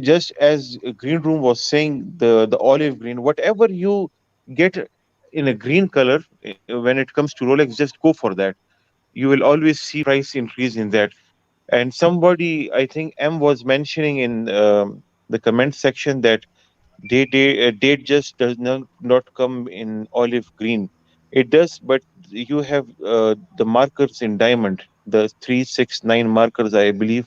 just as Green Room was saying, the olive green, whatever you get in a green color, when it comes to Rolex, just go for that. You will always see price increase in that. And somebody, I think M was mentioning in the comment section that date just does not come in olive green. It does, but you have the markers in diamond. The 369 markers, I believe,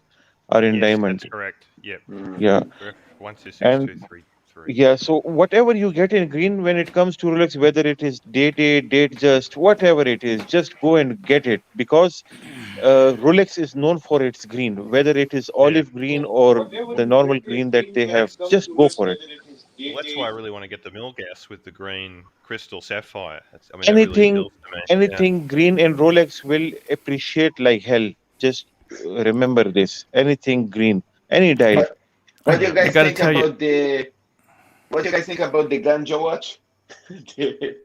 are in
Yes,
diamond.
that's correct. Yep.
mm.
Yeah.
Correct. One two six
And
two three three.
yeah, so whatever you get in green when it comes to Rolex, whether it is date just, whatever it is, just go and get it because Rolex is known for its green, whether it is
Yeah.
olive green or the normal green that they have, just go for it.
Well, that's why I really want to get the Milgas with the green crystal sapphire. I mean, that really
Anything,
appeals to me. Yeah.
anything green and Rolex will appreciate like hell. Just remember this. Anything green, any dial.
What what do you
I
guys
got to
think
tell you,
about the ganja watch? the,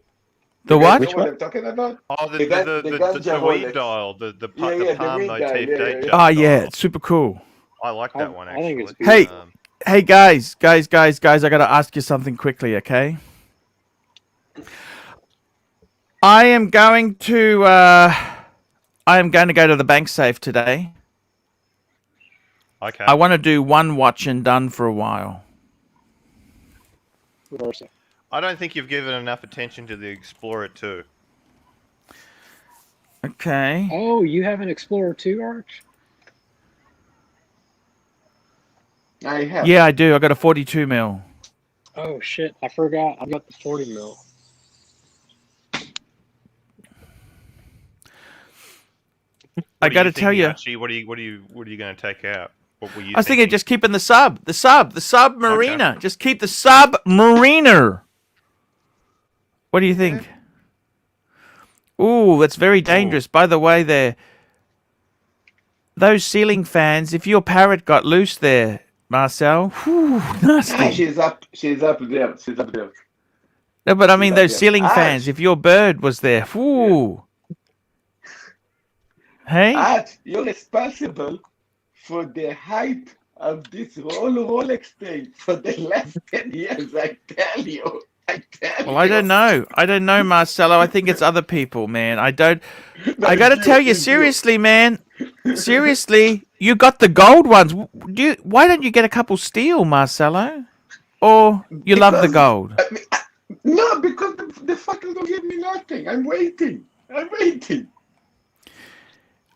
the
you guys know
what?
Which
what
one?
I'm talking about?
Oh,
The ganja
the weed
Rolex.
dial,
Yeah,
the
yeah, the
palm
weed dial.
motif
Yeah, yeah, yeah.
Oh yeah,
dial.
it's super cool.
I like that one
I think it's
actually.
Hey,
beautiful.
hey guys, I got to ask you something quickly, okay? I am going to go to the bank safe today.
Okay.
I want to do one watch and done for a while.
Versa.
I don't think you've given enough attention to the Explorer 2.
Okay.
Oh, you have an Explorer 2, Arch?
I have.
Yeah, I do. I got a 42 mil.
Oh shit, I forgot. I got the 40 mil.
I
What are
got
you
to tell
thinking,
you,
Archie? What are you going to take out? What were you
I was thinking
thinking?
just keeping the submariner.
Okay.
Just keep the submariner. What do you
Yeah.
think? Ooh, that's very dangerous. By the way, those ceiling fans. If your parrot got loose there, Marcel, whew, nasty.
She's up there. She's up there.
No, but I mean those
Yeah.
ceiling fans.
Arch,
If your bird was there, whoo, hey.
You're responsible for the hype of this whole Rolex thing for the last 10 years. I tell you. I tell
Well, I
you.
don't know. I don't know, Marcelo. I think it's other people, man. I don't.
No,
I got
it's
to
you.
tell you
It's you.
seriously, man. Seriously, you got the gold ones. Why don't you get a couple steel, Marcelo? Or you love the
Because,
gold?
I mean, no, because the fuckers don't give me nothing. I'm waiting. I'm waiting.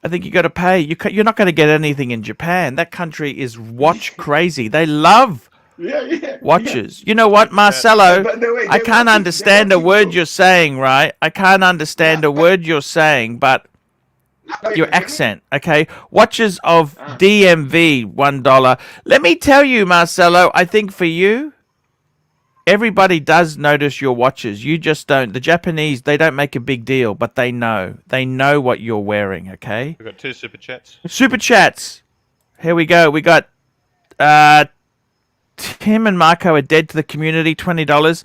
I think you got to pay. You're not going to get anything in Japan. That country is watch crazy. They love
Yeah.
watches. You know what,
Super chat.
Marcelo?
By the way,
I can't understand a word you're saying, right? I can't understand a word you're saying, but your accent, okay? Watches of DMV, $1. Let me tell you, Marcelo, I think for you, everybody does notice your watches. You just don't. The Japanese, they don't make a big deal, but they know. They know what you're wearing, okay?
We've got 2 super chats.
Super chats. Here we go. We got Tim and Marco are dead to the community, $20.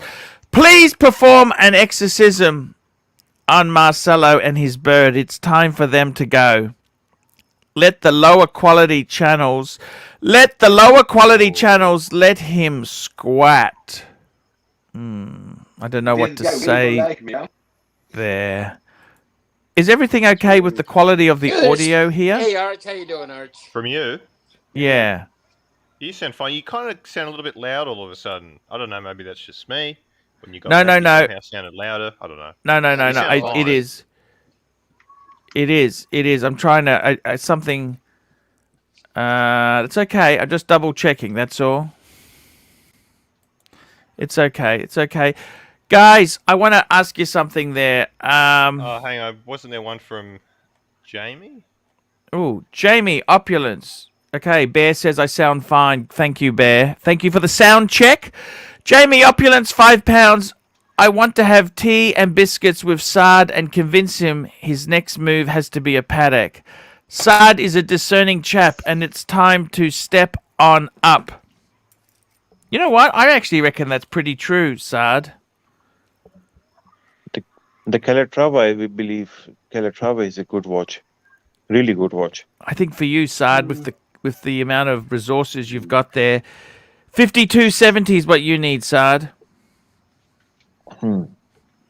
Please perform an exorcism on Marcelo and his bird. It's time for them to go. Let the lower quality channels let him squat. I don't know what to
This guy really
say
don't like me, huh?
there. Is everything okay with the quality of the
Good.
audio here?
Hey, Arch, how you doing, Arch?
From you,
Yeah.
you sound fine. You kind of sound a little bit loud all of a sudden. I don't know. Maybe that's just me. When you got
No,
back,
no,
you
no.
somehow sounded louder. I don't know.
No.
You sound
It
fine.
is. It is. I'm trying to something. It's okay. I'm just double checking. That's all. It's okay. Guys, I want to ask you something there.
Oh, hang on. Wasn't there one from Jamie?
Oh, Jamie, opulence. Okay, Bear says I sound fine. Thank you, Bear. Thank you for the sound check. Jamie, opulence, £5. I want to have tea and biscuits with Sard and convince him his next move has to be a paddock. Sard is a discerning chap, and it's time to step on up. You know what? I actually reckon that's pretty true, Sard.
The Calatrava, I believe Calatrava is a good watch, really good watch.
I think for you, Sard, with the amount of resources you've got there, 5270 is what you need, Sard.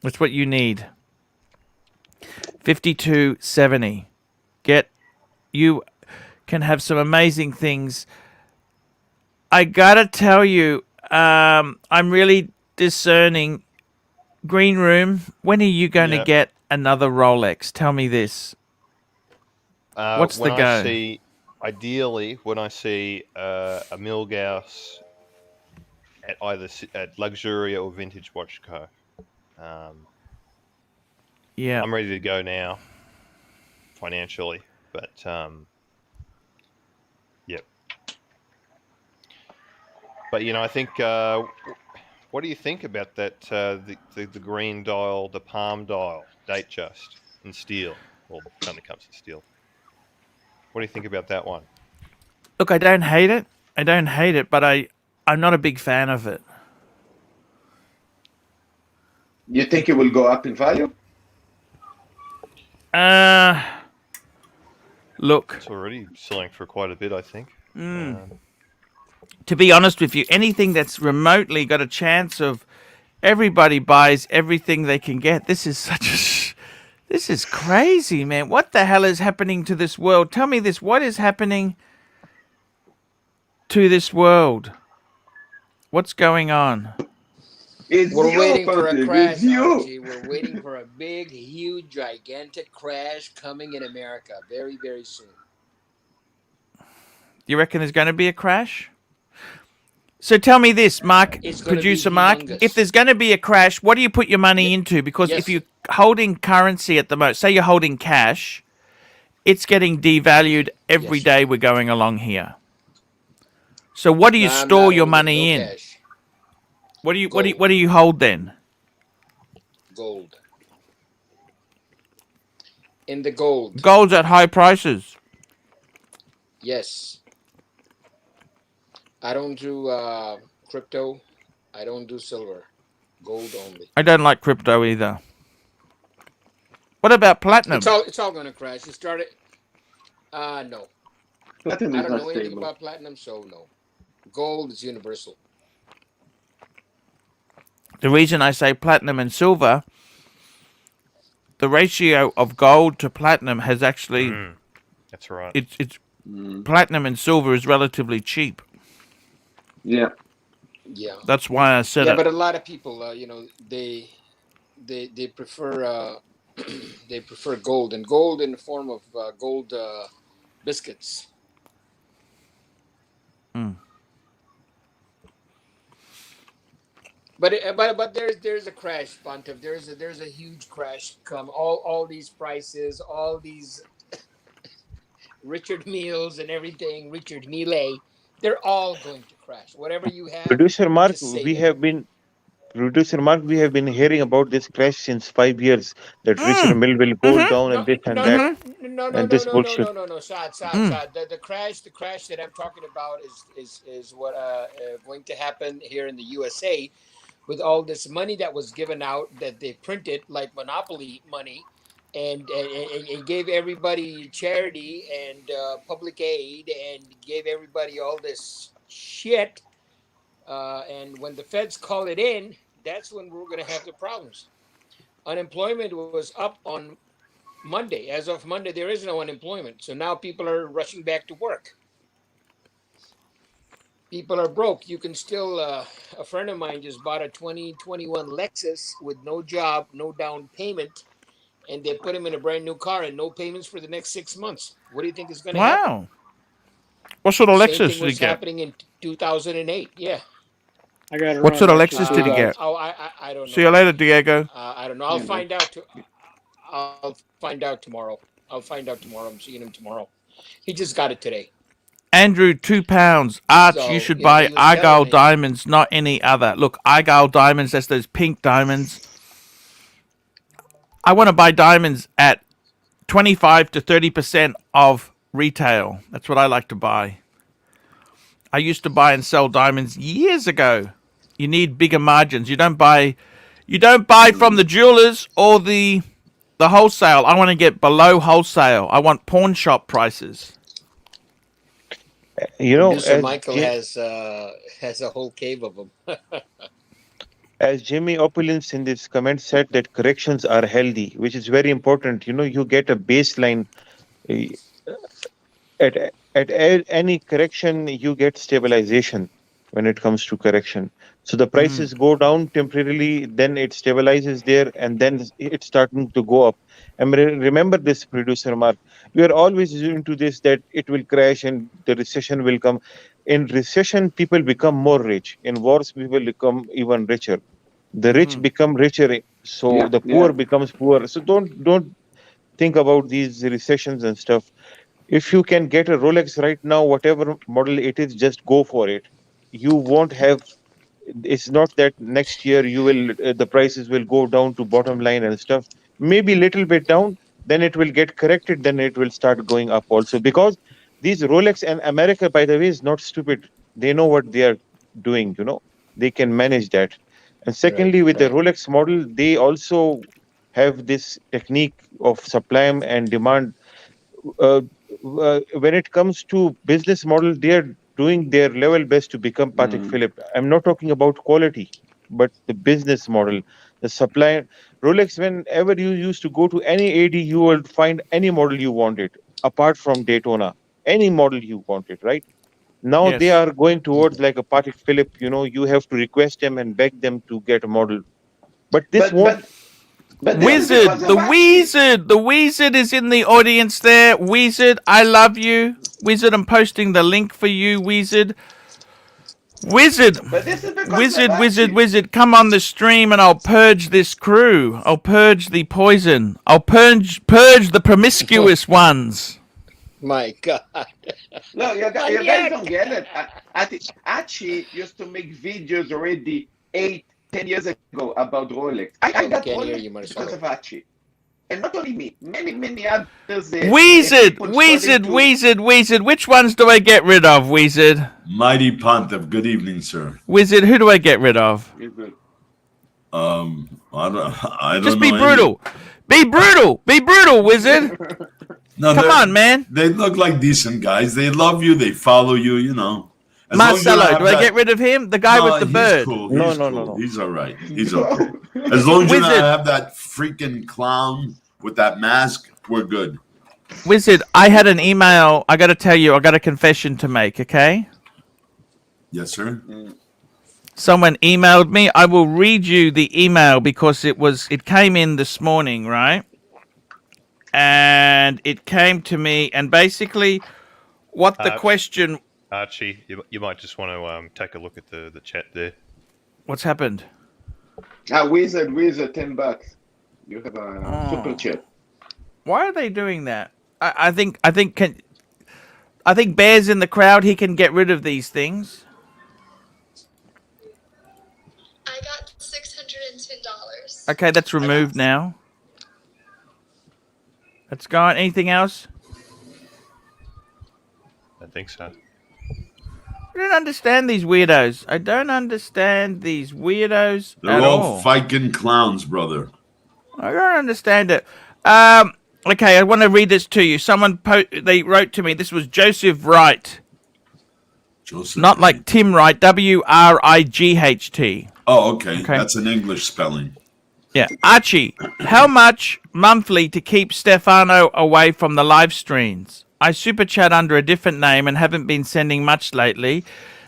That's what you need. 5270. You can have some amazing things. I gotta tell you, I'm really discerning. Green Room, when are you going to get another Rolex? Tell me this. What's the go?
Ideally, when I see a Milgauss at either at Luxury or Vintage Watch Co.
Yeah.
I'm ready to go now, financially, but yep. But I think. What do you think about that? The green dial, the palm dial, date just in steel, or only comes in steel. What do you think about that one?
Look, I don't hate it, but I'm not a big fan of it.
You think it will go up in value?
Look.
It's already selling for quite a bit, I think.
To be honest with you, anything that's remotely got a chance of everybody buys everything they can get. This is crazy, man. What the hell is happening to this world? Tell me this. What is happening to this world? What's going on?
We're waiting for a crash, Archie. We're waiting for a big, huge, gigantic crash coming in America very, very soon.
You reckon there's going to be a crash? So tell me this, Mark, producer Mark, if there's going to be a crash, what do you put your money into? Because if you're holding currency at the moment, say you're holding cash, it's getting devalued every day we're going along here. So what do you store your money in?
Cash.
What do you hold then?
Gold. In the gold.
Gold's at high prices.
Yes. I don't do crypto. I don't do silver. Gold only.
I don't like crypto either. What about platinum?
It's all going to crash. It started. No.
Platinum
I
is
don't
not
know anything
stable.
about platinum, so no. Gold is universal.
The reason I say platinum and silver, the ratio of gold to platinum has actually
That's right.
it's platinum and silver is relatively cheap.
Yeah.
Yeah.
That's why I said
Yeah,
it.
but a lot of people, they prefer they prefer gold, and gold in the form of gold biscuits. But there's a crash, Pontiff. There's a huge crash come. All these prices, all these Richard Meals and everything, Richard Mille, they're all going to crash. Whatever you have,
Producer Mark,
just save
we
it.
have been Producer Mark, we have been hearing about this crash since 5 years. That Richard Mill will go down
No,
and this and
no,
that
no, no, no,
and
no,
this
no, no,
bullshit.
no. Sad. The crash that I'm talking about is what going to happen here in the USA with all this money that was given out that they printed like monopoly money, and gave everybody charity and public aid and gave everybody all this shit. And when the feds call it in, that's when we're going to have the problems. Unemployment was up on Monday. As of Monday, there is no unemployment. So now people are rushing back to work. People are broke. You can still, a friend of mine just bought a 2021 Lexus with no job, no down payment, and they put him in a brand new car and no payments for the next 6 months. What do you think is going to happen?
Wow. What sort of
Same
Lexus
thing
did he
was
get?
happening in 2008. Yeah.
I got it
What
wrong,
sort of
Archie.
Lexus did he get?
I don't know.
See you later, Diego.
I don't know. I'll find out. I'll find out tomorrow. I'm seeing him tomorrow. He just got it today.
Andrew, £2. Arch,
So,
you should buy
he was
Argyle
telling me.
diamonds, not any other. Look, Argyle diamonds, that's those pink diamonds. I want to buy diamonds at 25 to 30% of retail. That's what I like to buy. I used to buy and sell diamonds years ago. You need bigger margins. You don't buy from the jewelers or the wholesale. I want to get below wholesale. I want pawn shop prices.
You know,
Producer Michael has a whole cave of them.
as Jimmy Opulence in this comment said that corrections are healthy, which is very important. You know, you get a baseline uh, at any correction, you get stabilization when it comes to correction. So the prices go down temporarily, then it stabilizes there, and then it's starting to go up. And remember this, Producer Mark, we are always into this that it will crash and the recession will come. In recession, people become more rich. In wars, people become even richer. The rich become richer, so the poor becomes poorer. So don't think about these recessions and stuff. If you can get a Rolex right now, whatever model it is, just go for it. You won't have. It's not that next year you will the prices will go down to bottom line and stuff. Maybe little bit down, then it will get corrected. Then it will start going up also, because these Rolex and America, by the way, is not stupid. They know what they are doing. You know, they can manage that. And secondly, with the Rolex model, they also have this technique of supply and demand. uh, when it comes to business model, they are doing their level best to become Patek Philippe. I'm not talking about quality, but the business model, the supply. Rolex, whenever you used to go to any AD, you will find any model you wanted, apart from Daytona, any model you wanted, right? Now they are going towards like a Patek Philippe. You know, you have to request them and beg them to get a model. But this won't.
But
Wizard, the Wizard is in the audience there. Wizard, I love you. Wizard, I'm posting the link for you, Wizard. Wizard, Wizard, come on the stream and I'll purge this crew. I'll purge the poison. I'll purge the promiscuous ones.
My God.
No, you guys don't get it. I think Archie used to make videos already 8-10 years ago about Rolex. I got Rolex because of Archie. And not only me, many others.
Wizard, which ones do I get rid of, Wizard?
Mighty Pontiff, good evening, sir.
Wizard, who do I get rid of?
I don't
Just
know
be
any.
brutal. Be brutal. Be brutal, Wizard.
No,
Come on, man.
They look like decent guys. They love you. They follow you. You know. As long as you don't
Marcelo,
have
do I
that-
get rid of him? The guy
No,
with the
he's
bird.
cool.
No,
He's
no,
cool.
no.
He's all right. He's
No.
okay. As long as you don't
Wizard.
have that freaking clown with that mask, we're good.
Wizard, I had an email. I got to tell you, I got a confession to make, okay?
Yes, sir.
Someone emailed me. I will read you the email because it came in this morning, right? And it came to me, and basically what the question...
Archie, you might just want to take a look at the chat there.
What's happened?
Wizard, $10. You have a super chat.
Why are they doing that? I think Bear's in the crowd. He can get rid of these things.
I got $610.
Okay, that's removed now. That's gone. Anything else?
I think so.
I don't understand these weirdos. I don't understand these weirdos
They're
at
all
all.
fighting clowns, brother.
I don't understand it. Okay, I want to read this to you. Someone they wrote to me. This was Joseph Wright.
Joseph.
Not like Tim Wright. WRIGHT.
Oh, okay.
Okay.
That's an English spelling.
Yeah. Archie, how much monthly to keep Stefano away from the live streams? I super chat under a different name and haven't been sending much lately.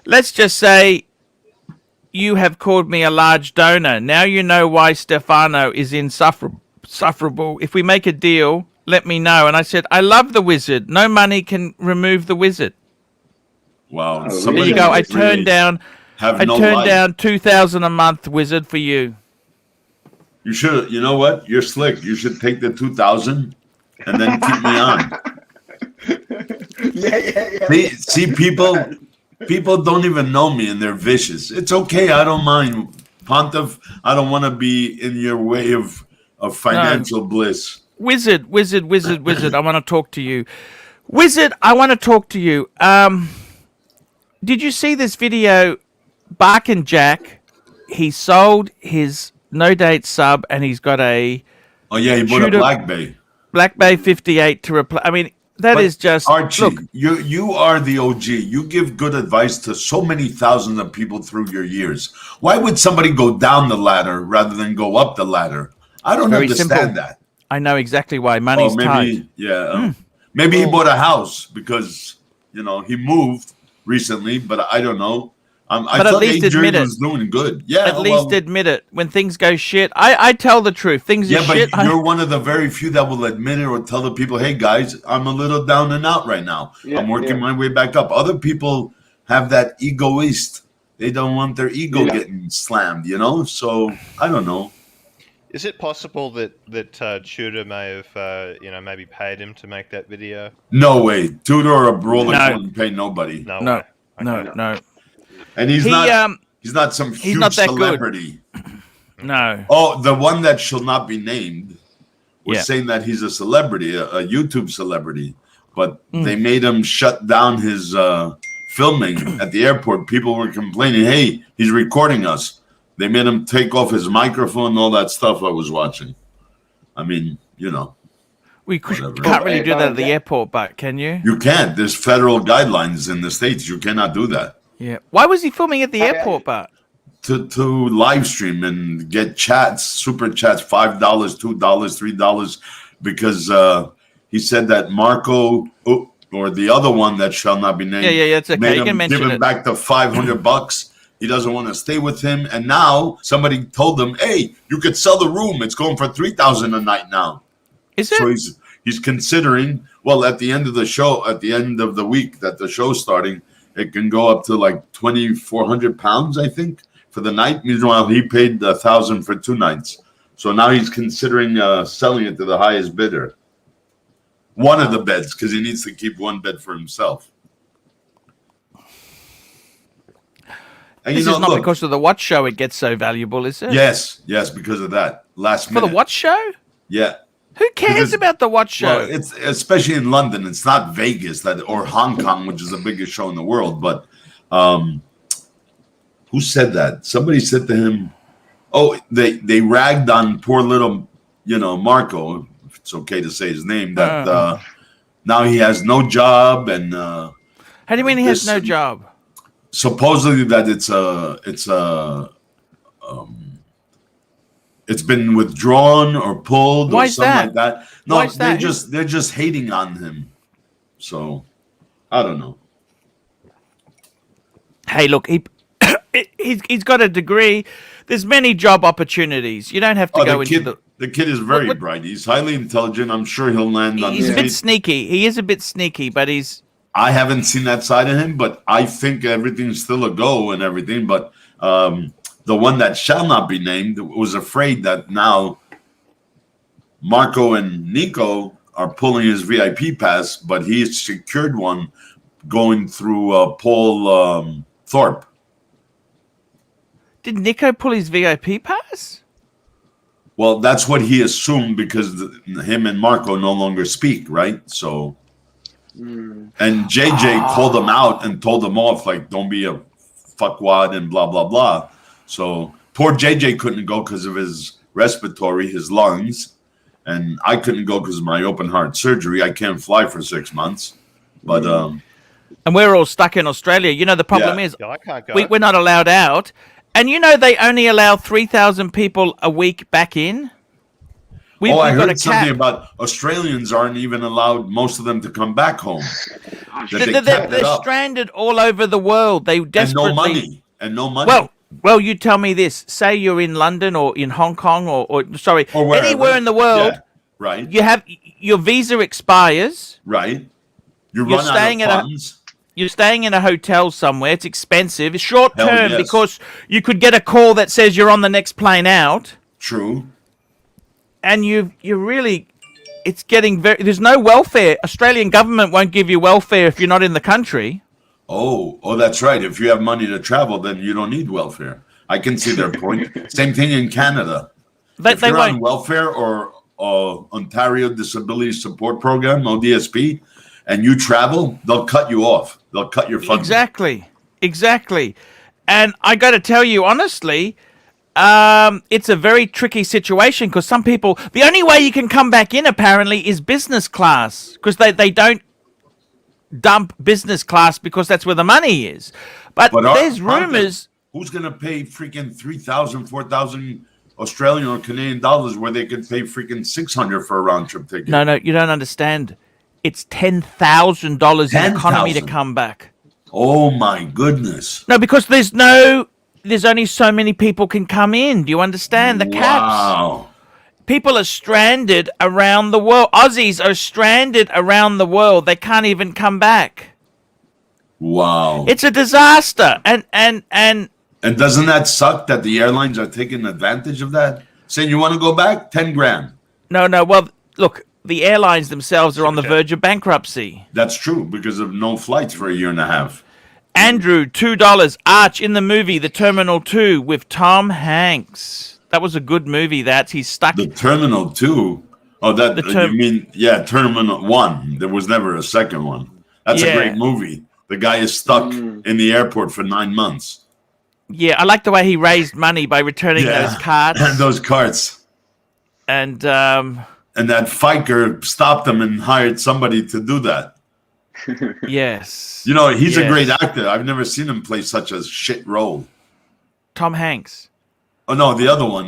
Let's just say you have called me a large donor. Now you know why Stefano is insufferable. If we make a deal, let me know. And I said, I love the wizard. No money can remove the wizard.
Wow.
Oh,
There you go. I turned down.
Have
I
no
turned
life.
down $2,000 a month, wizard, for you.
You should. You know what? You're slick. You should take the 2,000 and then keep me on.
Yeah.
See, people don't even know me and they're vicious. It's okay. I don't mind. Pontiff, I don't want to be in your way of financial bliss.
Wizard, I want to talk to you. Wizard, I want to talk to you. Did you see this video? Bark and Jack, he sold his no-date sub and he's got a...
Oh, yeah, he bought a
Tudor
Black Bay.
Black Bay 58 to replace... I mean, that is just...
Archie,
Look,
you are the OG. You give good advice to so many thousands of people through your years. Why would somebody go down the ladder rather than go up the ladder? I don't
Very
understand
simple.
that.
I know exactly why. Money's tight.
Yeah. Maybe he bought a house because, he moved recently, but I don't know. I
But at
thought
least
Adrian
admit it.
was doing good. Yeah,
At least admit it. When things go shit, I tell the truth. Things
yeah,
are
but
shit.
you're one of the very few that will admit it or tell the people, hey, guys, I'm a little down and out right now.
Yeah,
I'm working
yeah.
my way back up. Other people have that egoist. They don't want their ego
Yeah.
getting slammed, So, I don't know.
Is it possible that Tudor may have maybe paid him to make that video?
No way. Tudor or Rolex
No.
wouldn't pay nobody.
No.
No,
way. Okay.
no.
And he's not some
he's
huge
not that good.
celebrity.
No.
Oh, the one that shall not be named was
Yeah.
saying that he's a celebrity, a YouTube celebrity, but they made him shut down his filming at the airport. People were complaining, hey, he's recording us. They made him take off his microphone and all that stuff I was watching. I mean,
We
Whatever.
can't really do that at the
Yeah.
airport, but can you?
you can't. There's federal guidelines in the States. You cannot do that.
Yeah. Why was he filming at the airport, but?
To live stream and get chats, super chats, $5, $2, $3, because he said that Marco or the other one that shall not be named.
Yeah, it's okay.
made
You
him
can mention
give him
it.
back the $500. He doesn't want to stay with him, and now somebody told him, "Hey, you could sell the room. It's going for $3,000 a night now."
Is it?
So he's considering. Well, at the end of the show, at the end of the week that the show's starting, it can go up to like £2,400, I think, for the night. Meanwhile, he paid $1,000 for 2 nights. So now he's considering selling it to the highest bidder. One of the beds, because he needs to keep one bed for himself. And
This is not because of the watch show it gets so valuable, is it?
Yes, because of that. Last
For
minute.
the watch show?
Yeah.
Who cares
Because-
about the watch show?
Well, it's especially in London. It's not Vegas or Hong Kong, which is the biggest show in the world. But who said that? Somebody said to him, Oh, they ragged on poor little, Marco, if it's okay to say his name, that now he has no job, and
How do you mean he has no job?
supposedly that it's been withdrawn or pulled
Why
or
is
something
that?
like that. No,
Why is that?
they're just hating on him. So I don't know.
Hey, look, he's got a degree. There's many job opportunities. You don't have to go into
the kid is very bright. He's highly intelligent. I'm sure he'll land on.
He's a bit sneaky. He is a bit sneaky, but he's.
I haven't seen that side of him, but I think everything's still a go and everything. But the one that shall not be named was afraid that now Marco and Nico are pulling his VIP pass, but he secured one going through Paul Thorpe.
Did Nico pull his VIP pass?
Well, that's what he assumed because him and Marco no longer speak, right? So, and JJ called him out and told him off, like, don't be a fuckwad and blah, blah, blah. So poor JJ couldn't go because of his respiratory, his lungs. And I couldn't go because of my open heart surgery. I can't fly for 6 months. But
and we're all stuck in Australia. You know, the problem is
I can't go.
we're not allowed out. And you know they only allow 3,000 people a week back in?
I heard something about Australians aren't even allowed, most of them, to come back home.
They're stranded all over the world. They desperately...
And no money.
Well, you tell me this. Say you're in London or in Hong Kong or anywhere in the world.
Yeah, right.
You have your visa expires.
Right. You're run out of funds.
You're staying in a hotel somewhere. It's expensive. It's short term
yes.
because you could get a call that says you're on the next plane out.
True.
And it's getting there's no welfare. Australian government won't give you welfare if you're not in the country.
Oh, that's right. If you have money to travel, then you don't need welfare. I can see their point. Same thing in Canada. If you're on welfare or Ontario Disability Support Program, ODSP, and you travel, they'll cut you off. They'll cut your funding.
Exactly. And I got to tell you, honestly, it's a very tricky situation because some people, the only way you can come back in apparently is business class because they don't dump business class because that's where the money is. But there's rumors.
Who's going to pay freaking 3,000, 4,000 Australian or Canadian dollars where they could pay freaking 600 for a round trip ticket?
No, you don't understand. It's $10,000 in economy to come back.
Oh my goodness!
No, because there's only so many people can come in. Do you understand the caps?
Wow!
People are stranded around the world. Aussies are stranded around the world. They can't even come back.
Wow!
It's a disaster. And
doesn't that suck that the airlines are taking advantage of that? Saying you want to go back, 10 grand.
No. Well, look. The airlines themselves are on the verge of bankruptcy.
That's true because of no flights for a year and a half.
Andrew, $2. Arch in the movie The Terminal 2 with Tom Hanks. That was a good movie. He's stuck.
The Terminal 2? Oh, you mean, Terminal 1. There was never a second one. That's a great movie. The guy is stuck in the airport for 9 months.
Yeah, I like the way he raised money by returning those carts.
And those carts.
And
that Fiker stopped him and hired somebody to do that.
Yes.
He's a great actor. I've never seen him play such a shit role.
Tom Hanks.
Oh, no, the other one.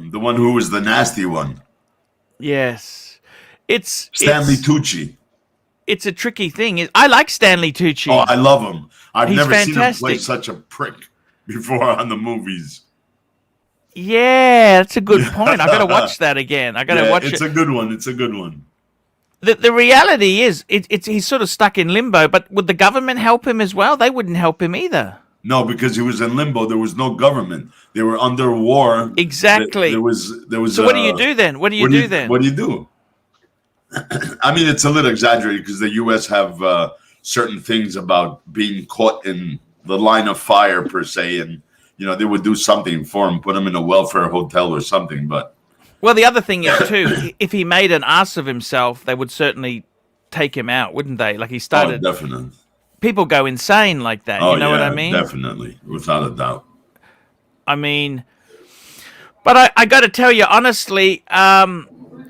The one who was the nasty one.
Yes. It's
Stanley Tucci.
It's a tricky thing. I like Stanley Tucci.
Oh, I love him. I've never
fantastic.
seen him play such a prick before on the movies.
Yeah, that's a good point. I got to watch that again. I got to watch it.
It's a good one. It's a good one.
The reality is, he's sort of stuck in limbo. But would the government help him as well? They wouldn't help him either.
No, because he was in limbo. There was no government. They were under war.
Exactly.
There was.
So what do you do then? What do you do then?
What do you do? I mean, it's a little exaggerated because the U.S. have certain things about being caught in the line of fire per se, and they would do something for him, put him in a welfare hotel or something. But
the other thing is too, if he made an ass of himself, they would certainly take him out, wouldn't they? Like he started.
Oh, definitely.
People go insane like that.
Oh,
you know what I mean?
Definitely, without a doubt.
I mean, But I got to tell you, honestly,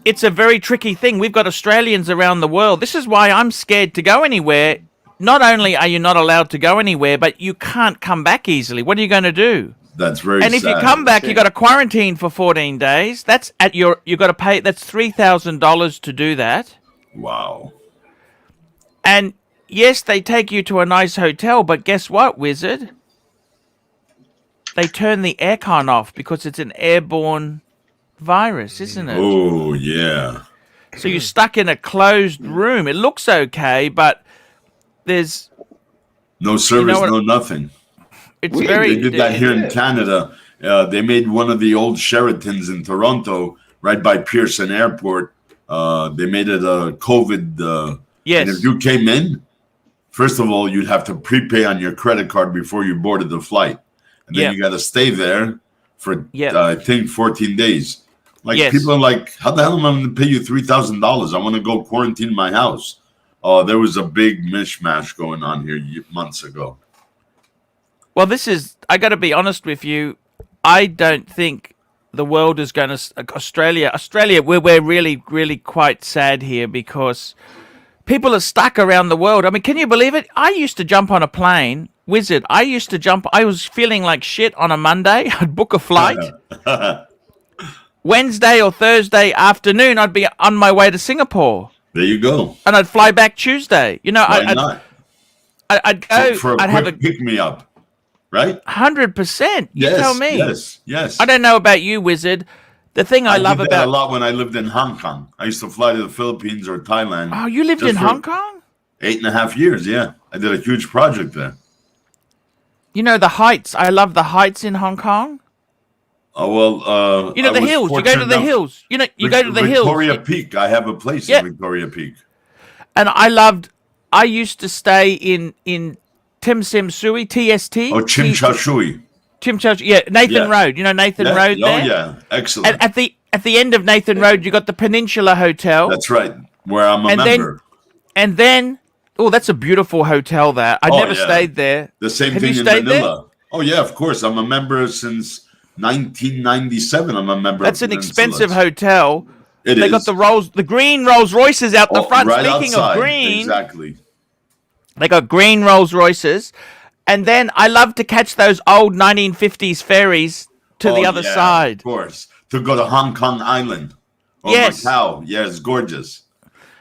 it's a very tricky thing. We've got Australians around the world. This is why I'm scared to go anywhere. Not only are you not allowed to go anywhere, but you can't come back easily. What are you going to do?
That's very
And if you
sad.
come back, you got to quarantine for 14 days. That's at you got to pay. That's $3,000 to do that.
Wow.
And yes, they take you to a nice hotel, but guess what, Wizard? They turn the aircon off because it's an airborne virus, isn't it?
Oh, yeah.
So you're stuck in a closed room. It looks okay, but there's
No service,
what-
no nothing.
it's
We-
very.
They did that here in Canada. They made one of the old Sheratons in Toronto, right by Pearson Airport. They made it a COVID.
Yes.
And if you came in, first of all, you'd have to prepay on your credit card before you boarded the flight. And then
Yep.
you got to stay there for,
Yep.
I think, 14 days. Like,
Yes.
people are like, how the hell am I going to pay you $3,000? I want to go quarantine my house. Oh, there was a big mishmash going on here months ago.
Well, I got to be honest with you. I don't think the world is going to Australia, we're really, really quite sad here because people are stuck around the world. I mean, can you believe it? I used to jump on a plane, Wizard. I was feeling like shit on a Monday. I'd book a flight. Wednesday or Thursday afternoon, I'd be on my way to Singapore.
There you go.
And I'd fly back Tuesday. You know,
Why not?
I'd go.
For a
I'd have
quick
a
pick-me-up, right?
100%. You
Yes,
tell me.
Yes.
I don't know about you, Wizard. The thing I love
did that
about
a lot when I lived in Hong Kong. I used to fly to the Philippines or Thailand.
Oh, you lived
just
in
for
Hong Kong?
8.5 years, yeah. I did a huge project there.
You know the heights. I love the heights in Hong Kong.
Oh, well,
You know
I
the
was
hills. You go to
fortunate
the
enough-
hills. You know you go to the
Victoria
hills.
Peak. I have a place
Yeah.
in Victoria Peak.
And I used to stay in Tim Sim Sui, TST.
Oh, Chim Cha Shui.
Tim Cha Shui. Yeah, Nathan
Yeah.
Road. You know Nathan
Yeah.
Road
Oh,
there?
yeah. Excellent.
And at the end of Nathan Road, you got the Peninsula Hotel.
That's right. Where I'm a
And then-
member.
And then, oh, that's a beautiful hotel there. I
Oh,
never
yeah.
stayed there.
The same
Have
thing
you
in
stayed there?
Manila. Oh, yeah, of course. I'm a member since 1997. I'm a member.
That's
of
an
Peninsula.
expensive hotel.
It
They
is.
got the green Rolls Royces out the
Oh,
front.
right
Speaking
outside.
of green,
Exactly.
they got green Rolls Royces. And then I love to catch those old 1950s ferries to the
Oh,
other
yeah,
side.
Of course. To go to Hong Kong Island. Or
Yes.
Macau. Yeah, it's gorgeous.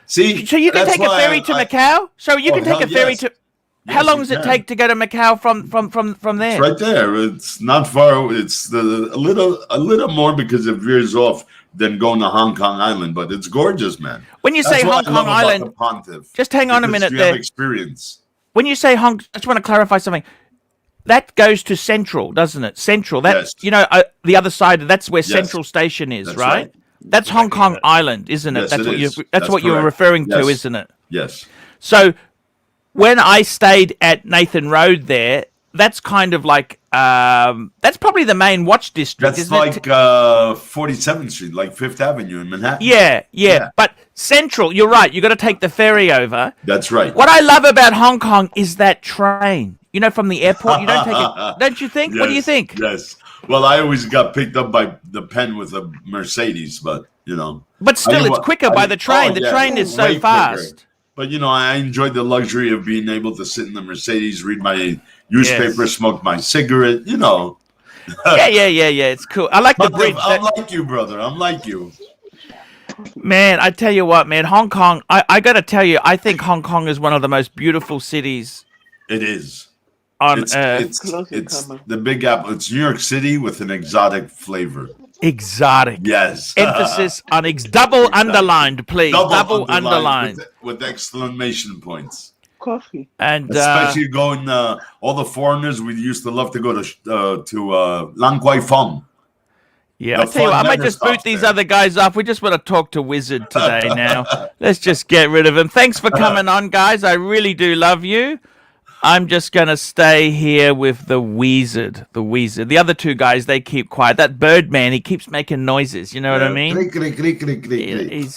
See?
So you can
that's
take a
why
ferry to Macau? So you
Oh,
can take
hell
a ferry
yes.
to...
Yes,
How long
you
does it
can.
take to go to Macau from there?
It's right there. It's not far. It's a little more because it veers off than going to Hong Kong Island, but it's gorgeous, man.
When you
That's
say
what
Hong
I love
Kong
about
Island,
the Pontiff,
just hang on a
because
minute
you
there.
have experience.
When you say I just want to clarify something. That goes to Central, doesn't it? Central. That
Yes.
you know, the other side. That's where
Yes.
Central Station is,
That's
right?
right.
That's Hong Kong Island, isn't it?
Yes,
That's
it
what
is.
you.
That's
what you're
correct.
referring to,
Yes.
isn't it?
Yes.
So when I stayed at Nathan Road there, that's kind of like that's probably the main watch district,
That's
isn't
like
it?
47th Street, like Fifth Avenue in Manhattan.
Yeah.
Yeah.
But Central, you're right. You got to take the ferry over.
That's right.
What I love about Hong Kong is that train. You know, from the airport, you don't take it. Don't you think? What do you
Yes,
think?
Yes. Well, I always got picked up by the pen with a Mercedes, but you know.
But still, it's quicker by the train. The
yeah,
train is so
way quicker.
fast.
But you know, I enjoyed the luxury of being able to sit in the Mercedes, read my newspaper,
Yes.
smoke my cigarette. You know.
Yeah. It's cool. I like the bridge.
I'm like you, brother. I'm like you.
Man, I tell you what, man, Hong Kong. I got to tell you, I think Hong Kong is one of the most beautiful cities
It is.
on
It's
earth.
it's the Big Apple. It's New York City with an exotic flavor.
Exotic.
Yes.
Emphasis on double underlined, please. Double
underlined
underlined.
with exclamation points.
Coffee.
And
Especially going, all the foreigners. We used to love to go to Lang Kwai Fong.
yeah, I
the
tell you what,
fun
I might
never
just boot
stops
these
there.
other guys off. We just want to talk to Wizard today now. Let's just get rid of him. Thanks for coming on, guys. I really do love you. I'm just going to stay here with the Wizard. The Wizard. The other two guys, they keep quiet. That Birdman, he keeps making noises. You know what I mean?
Click, click, click, click, click, click.
He's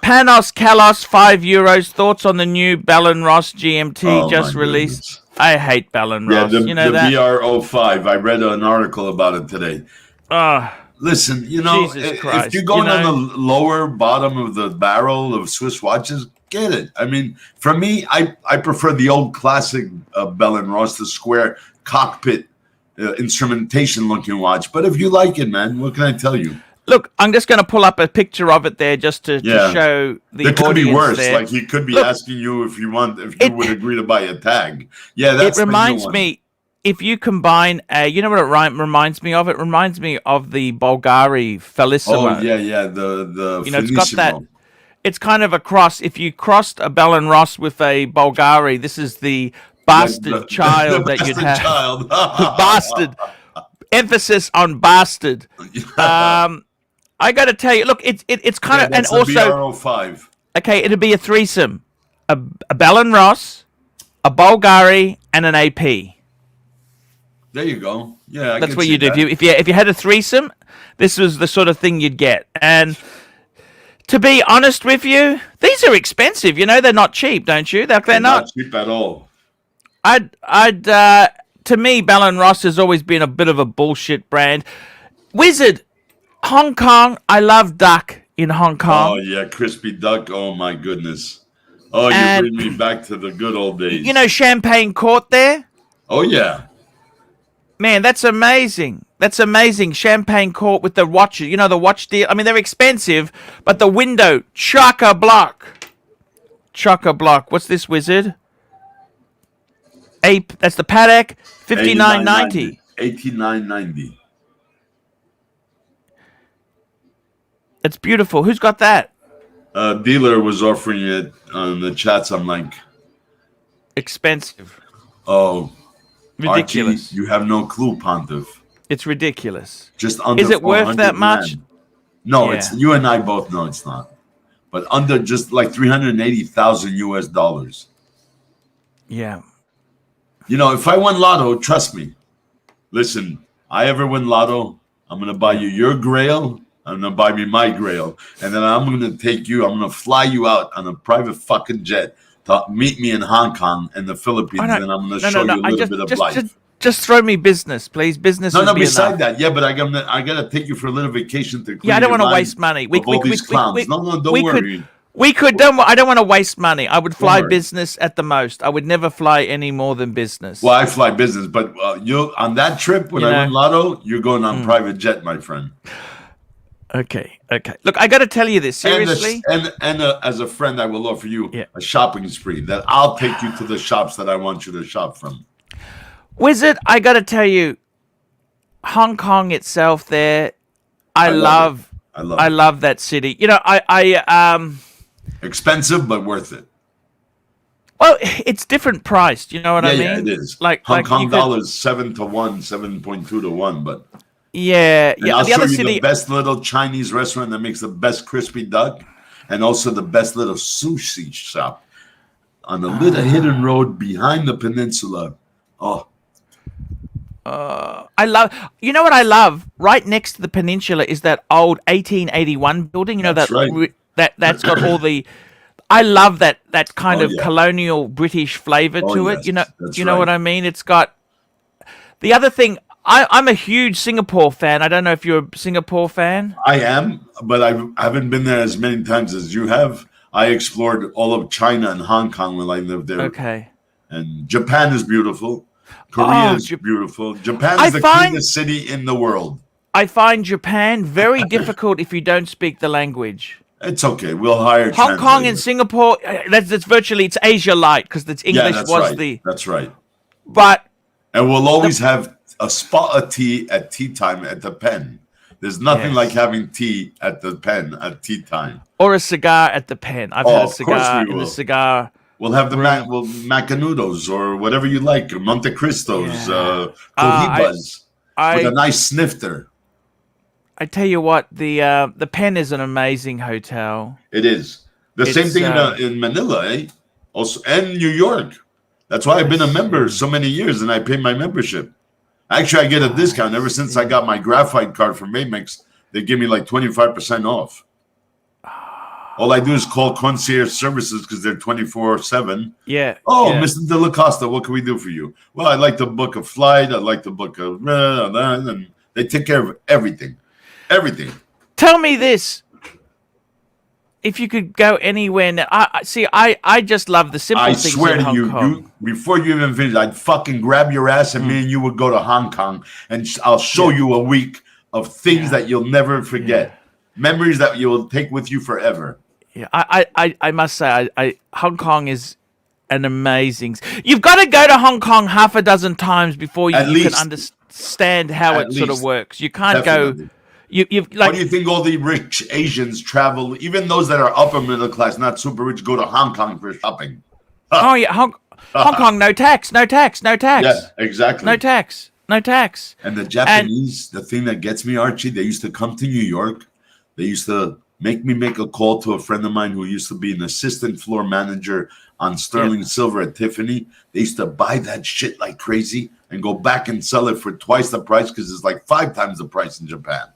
Panos Kalos, €5. Thoughts on the new Ballon Ross GMT
Oh,
just
my
released?
goodness.
I hate Ballon
Yeah,
Ross.
the
you know that?
BR05. I read an article about it today. Listen, you know,
Jesus Christ,
if you're going
you know?
on the lower bottom of the barrel of Swiss watches, get it. I mean, for me, I prefer the old classic Bell and Ross, the square cockpit instrumentation looking watch. But if you like it, man, what can I tell you?
Look, I'm just going to pull up a picture of it there just to show the
There could
audience
be worse.
there.
Like he could be
Look,
asking you if you would agree to buy a tag. Yeah, that's
it reminds
the new one.
me. If you combine, you know what it reminds me of? It reminds me of the Bulgari Felissimo.
Oh yeah, the
you know, it's got that.
Finissimo.
It's kind of a cross. If you crossed a Bell and Ross with a Bulgari, this is the bastard child that you'd have.
Child.
Bastard. Emphasis on bastard. I got to tell you, look, it's kind of, and
That's the
also,
BR05.
okay, it'd be a threesome: a Bell and Ross, a Bulgari, and an AP.
There you go. Yeah,
That's what you do. If you had a threesome, this was the sort of thing you'd get. And to be honest with you, these are expensive. You know, they're not cheap, don't you? They're not
cheap at all.
To me, Bell and Ross has always been a bit of a bullshit brand. Wizard, Hong Kong. I love duck in Hong Kong.
Oh yeah, crispy duck. Oh my goodness. Oh,
And-
you bring me back to the good old days.
You know, Champagne Court there.
Oh yeah.
Man, that's amazing. That's amazing. Champagne Court with the watches. You know, the watch deal. I mean, they're expensive, but the window, chock-a-block. Chock-a-block. What's this, Wizard? That's the Patek, $59.90.
$89.90.
It's beautiful. Who's got that?
Dealer was offering it on the chats. I'm like,
Expensive.
oh,
Ridiculous.
Archie, you have no clue, Pontiff.
It's ridiculous.
Just under.
Is it worth
400
that much?
grand. No,
Yeah.
it's you and I both know it's not. But under just like 380,000 US dollars.
Yeah.
You know, if I won Lotto, trust me. Listen, I ever win Lotto, I'm gonna buy you your Grail. I'm gonna buy me my Grail, and then I'm gonna take you. I'm gonna fly you out on a private fucking jet to meet me in Hong Kong and the Philippines,
Oh, no.
and I'm gonna
No,
show
no,
you a
no.
little bit of life.
Just throw me business, please. Business
No,
would
no.
be
Beside
enough.
that, yeah, but I gotta take you for a little vacation to.
Yeah, I don't
want to
waste money.
all these clowns. No, don't worry.
I don't want to waste money. I would fly
worry.
business at the most. I would never fly any more than business.
Well, I fly business, but you on that trip when
You
I
know?
win Lotto, you're going on private jet, my friend.
Okay. Look, I got to tell you this seriously.
And as a friend, I will offer you
Yeah.
a shopping spree that I'll take you to the shops that I want you to shop from.
Wizard, I got to tell you, Hong Kong itself there, I love that city. You know,
Expensive, but worth it.
well, it's different priced. You know what I mean?
Yeah, it is.
Like
Hong
you
Kong
could-
dollars 7 to 1, 7.2 to 1, but
Yeah,
and
yeah.
I'll
The
show
other
you
city.
the best little Chinese restaurant that makes the best crispy duck, and also the best little sushi shop on a little hidden road behind the peninsula. Oh,
I love. You know what I love? Right next to the peninsula is that old 1881 building. You know
That's right.
that's got all the. I love that kind
Oh,
of
yeah.
colonial British flavor
Oh,
to
yes,
it. You know,
that's
you know what
right.
I mean. It's got. The other thing, I'm a huge Singapore fan. I don't know if you're a Singapore fan.
I am, but I haven't been there as many times as you have. I explored all of China and Hong Kong when I lived there.
Okay.
And Japan is beautiful. Korea
Oh,
is beautiful. Japan
I
is the
find-
cleanest city in the world.
I find Japan very difficult if you don't speak the language.
It's okay. We'll hire
Hong Kong and
translators.
Singapore, that's virtually it's Asia Light because it's
Yeah,
English
that's
was
right.
the.
That's right.
But
And we'll always have a spot of tea at tea time at the pen. There's nothing
Yes.
like having tea at the pen at tea time.
or a cigar at the pen. I've
Oh,
had a
of course
cigar
we
in the
will.
cigar.
We'll have the Macanudos or whatever you like, Monte Cristos,
Yeah.
Cohibas, with a
I
nice snifter.
I tell you what, the pen is an amazing hotel.
It is. The same
It's,
thing in Manila, eh? Also, and New York. That's why I've been a member so many years and I pay my membership. Actually, I get a discount. Ever since I got my graphite card from Amex, they give me like 25% off. All I do is call concierge services because they're 24/7.
Yeah.
Oh,
yeah.
Mr. De La Costa, what can we do for you? Well, I'd like to book a flight. I'd like to book and They take care of everything. Everything.
Tell me this. If you could go anywhere now, I just love the simple
I
things
swear
in
to
Hong
you,
Kong.
before you even finish, I'd fucking grab your ass and me and you would go to Hong Kong and I'll show you a week of things that you'll never forget. Memories that you'll take with you forever.
Yeah, I must say, Hong Kong is an amazing. You've got to go to Hong Kong half a dozen times before you can understand how it sort of works. You can't
Definitely.
go. You've like.
Why do you think all the rich Asians travel? Even those that are upper middle class, not super rich, go to Hong Kong for shopping.
Oh yeah, Hong Kong, no tax.
Yeah, exactly.
No tax.
And the Japanese, the thing that gets me, Archie, they used to come to New York. They used to make me make a call to a friend of mine who used to be an assistant floor manager on sterling silver at Tiffany. They used to buy that shit like crazy and go back and sell it for twice the price because it's like 5 times the price in Japan.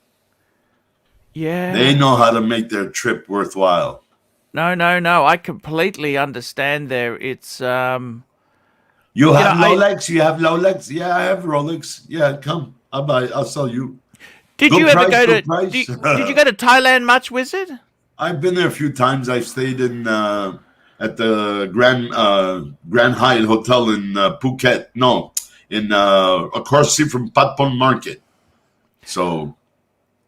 Yeah.
They know how to make their trip worthwhile.
No. I completely understand there. It's
You have Rolex? You have Rolex? Yeah, I have Rolex. Yeah, come. I'll buy it. I'll sell you.
Did
Good
you ever
price,
go
good
to
price.
did you go to Thailand much, Wizard?
I've been there a few times. I've stayed in at the Grand Hyatt Hotel in Phuket. No, in across the street from Patpong Market. So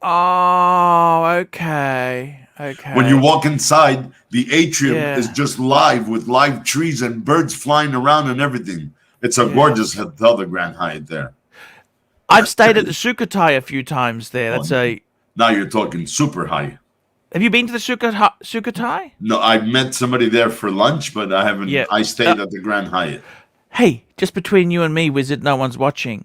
okay.
when you walk inside, the atrium
Yeah.
is just live with live trees and birds flying around and everything. It's a gorgeous hotel, the Grand Hyatt there.
I've stayed at the Sukhothai a few times there. That's
Now you're talking super high.
Have you been to the Sukhothai?
No, I met somebody there for lunch, but I haven't.
Yeah.
I stayed at the Grand Hyatt.
Hey, just between you and me, Wizard, no one's watching.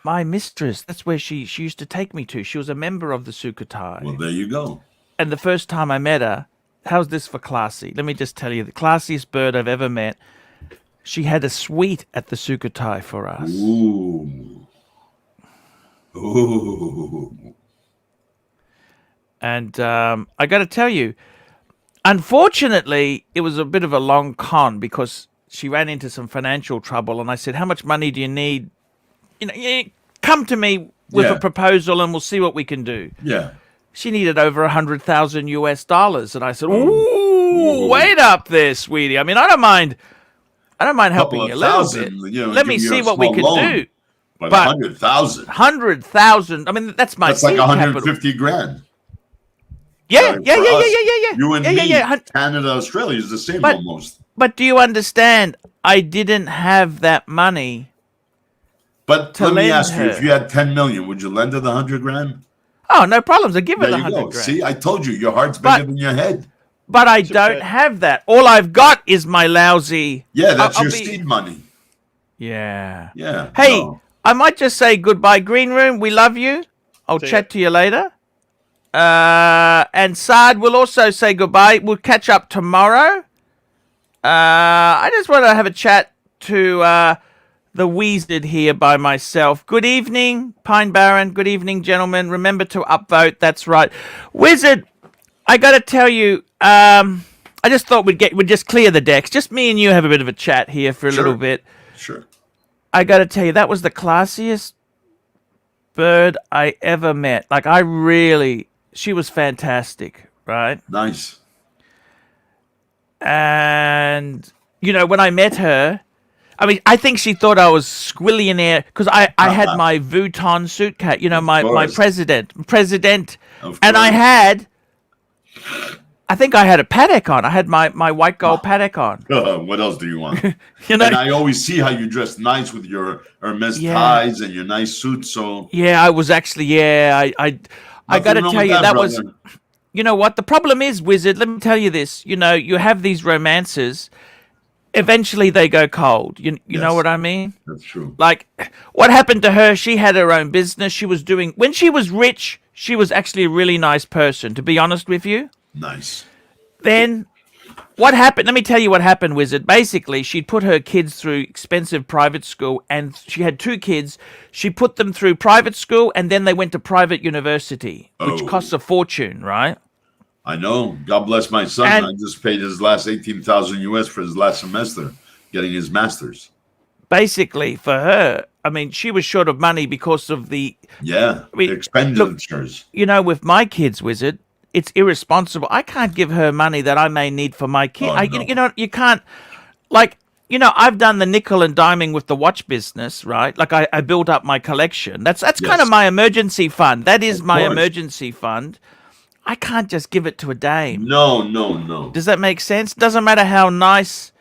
My mistress, that's where she used to take me to. She was a member of the Sukhothai.
Well, there you go.
And the first time I met her, how's this for classy? Let me just tell you, the classiest bird I've ever met. She had a suite at the Sukhothai for us.
Ooh.
And I got to tell you, unfortunately, it was a bit of a long con because she ran into some financial trouble. And I said, how much money do you need? Come to me with a proposal and we'll see what we can do.
Yeah.
She needed over $100,000 US. And I said, ooh, wait up there, sweetie. I mean, I don't mind helping you a little bit. Let me see what we can do.
But 100,000.
100,000. I mean, that's my
That's like
seed
150 grand.
Yeah.
You and me,
yeah.
Canada, Australia is the same almost.
But do you understand? I didn't have that money.
But
to
let me
lend
ask you,
her.
if you had 10 million, would you lend her the 100 grand?
Oh, no problems. I give her
There
the
you
100
go.
grand.
See, I told you, your heart's bigger than your head.
But I don't have that. All I've got is my lousy.
Yeah, that's your seed money.
Yeah.
Yeah.
Hey,
no.
I might just say goodbye, Green Room. We love you. I'll chat to you later. And Saad will also say goodbye. We'll catch up tomorrow. I just want to have a chat to the Wizard here by myself. Good evening, Pine Baron. Good evening, gentlemen. Remember to upvote. That's right. Wizard, I got to tell you, I just thought we'd just clear the decks. Just me and you have a bit of a chat here for a little bit.
Sure.
I got to tell you, that was the classiest bird I ever met. Like, she was fantastic, right?
Nice.
And, when I met her, I mean, I think she thought I was squillionaire because I had my Vuitton suitcase, my president. And I think I had a Patek on. I had my white gold Patek on.
What else do you want? And I always see how you dress nice with your Hermes ties and your nice suit. So
I was actually, I got to tell you, that was, you know what? The problem is, Wizard, let me tell you this. You have these romances. Eventually they go cold. You know what I mean?
That's true.
Like, what happened to her? She had her own business. When she was rich, she was actually a really nice person, to be honest with you.
Nice.
Then, what happened? Let me tell you what happened, Wizard. Basically, she'd put her kids through expensive private school, and she had 2 kids. She put them through private school, and then they went to private university, which costs a fortune, right?
I know. God bless my son. I just paid his last 18,000 US for his last semester, getting his master's.
Basically, for her, I mean, she was short of money because of the.
Yeah,
I mean,
expenditures.
You know, with my kids, Wizard, it's irresponsible. I can't give her money that I may need for my kid.
Oh, no.
You know, you can't. Like, you know, I've done the nickel and diming with the watch business, right? Like, I built up my collection. That's kind
Yes.
of my emergency fund. That is
Of
my
course.
emergency fund. I can't just give it to a dame.
No.
Does that make sense? Doesn't matter how nice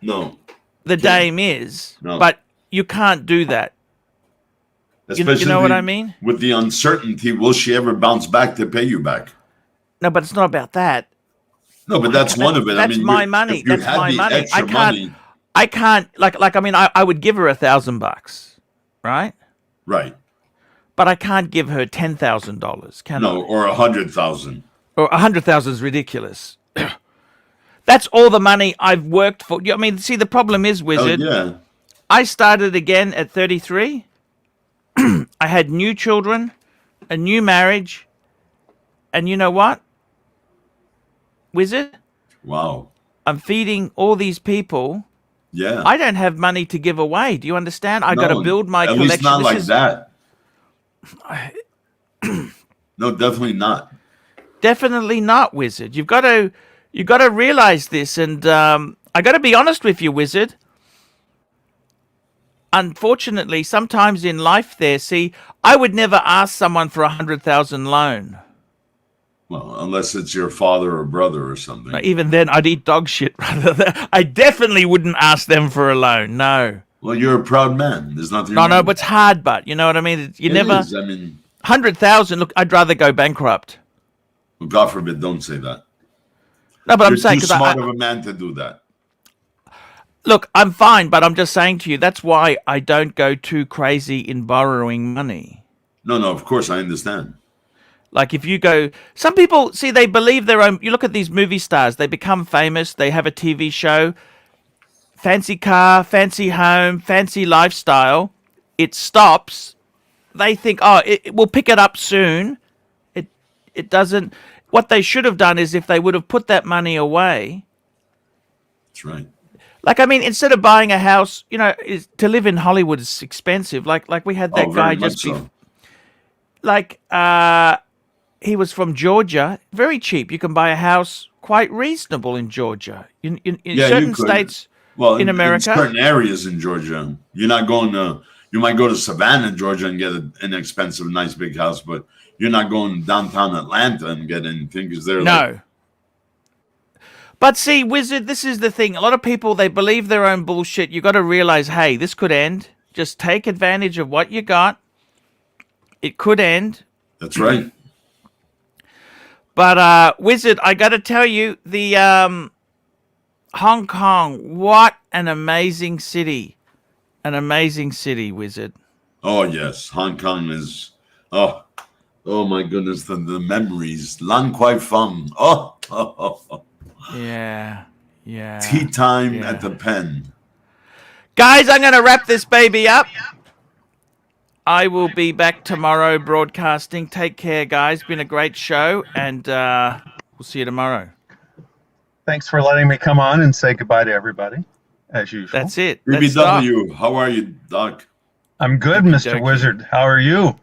No.
the dame is,
No.
but you can't do that. You know what I mean?
With the uncertainty, will she ever bounce back to pay you back?
No, but it's not about that.
No, but that's one of it.
That's
I mean,
my money.
If you
That's
had
my
the
money.
extra money,
I can't like. I mean, I would give her $1,000, right?
right?
But I can't give her $10,000, can I?
No, or 100,000.
Or 100,000 is ridiculous. That's all the money I've worked for. I mean, see, the problem is, Wizard.
Oh yeah.
I started again at 33. I had new children, a new marriage, and you know what, Wizard?
Wow.
I'm feeding all these people.
Yeah.
I don't have money to give away. Do you understand? I got to build my
at
collection.
least not like that. No, definitely not.
Definitely not, Wizard. You got to realize this, and I got to be honest with you, Wizard. Unfortunately, sometimes in life, I would never ask someone for 100,000 loan.
Well, unless it's your father or brother or something.
Even then, I'd eat dog shit rather than. I definitely wouldn't ask them for a loan. No.
Well, you're a proud man. There's nothing.
No,
wrong
but it's hard. But you know what I mean. You
It
never.
is. I mean,
100,000. Look, I'd rather go bankrupt.
God forbid, don't say that.
No, but
You're
I'm saying
too
because
smart of a man to do that.
Look, I'm fine, but I'm just saying to you that's why I don't go too crazy in borrowing money.
No, of course I understand.
Like if you go, some people see they believe their own. You look at these movie stars; they become famous. They have a TV show, fancy car, fancy home, fancy lifestyle. It stops. They think, oh, it will pick it up soon. It doesn't. What they should have done is if they would have put that money away.
That's right.
Like, I mean, instead of buying a house, you know, to live in Hollywood is expensive. Like we had that guy just he was from Georgia, very cheap. You can buy a house quite reasonable in Georgia. In certain states, in America,
in certain areas in Georgia, you're not going to. You might go to Savannah, Georgia, and get an inexpensive, nice big house, but you're not going downtown Atlanta and get anything because they're
no. But see, Wizard, this is the thing. A lot of people, they believe their own bullshit. You got to realize, hey, this could end. Just take advantage of what you got. It could end.
That's right.
But Wizard, I got to tell you, the Hong Kong, what an amazing city. An amazing city, Wizard.
Oh, yes. Hong Kong is, oh my goodness, the memories. Lan Kwai Fong. Oh.
Yeah.
Tea time at the pen.
Guys, I'm going to wrap this baby up. I will be back tomorrow broadcasting. Take care, guys. Been a great show, and we'll see you tomorrow.
Thanks for letting me come on and say goodbye to everybody, as usual.
That's it.
BBW, how are you, Doc?
I'm good, Mr. Wizard. How are you?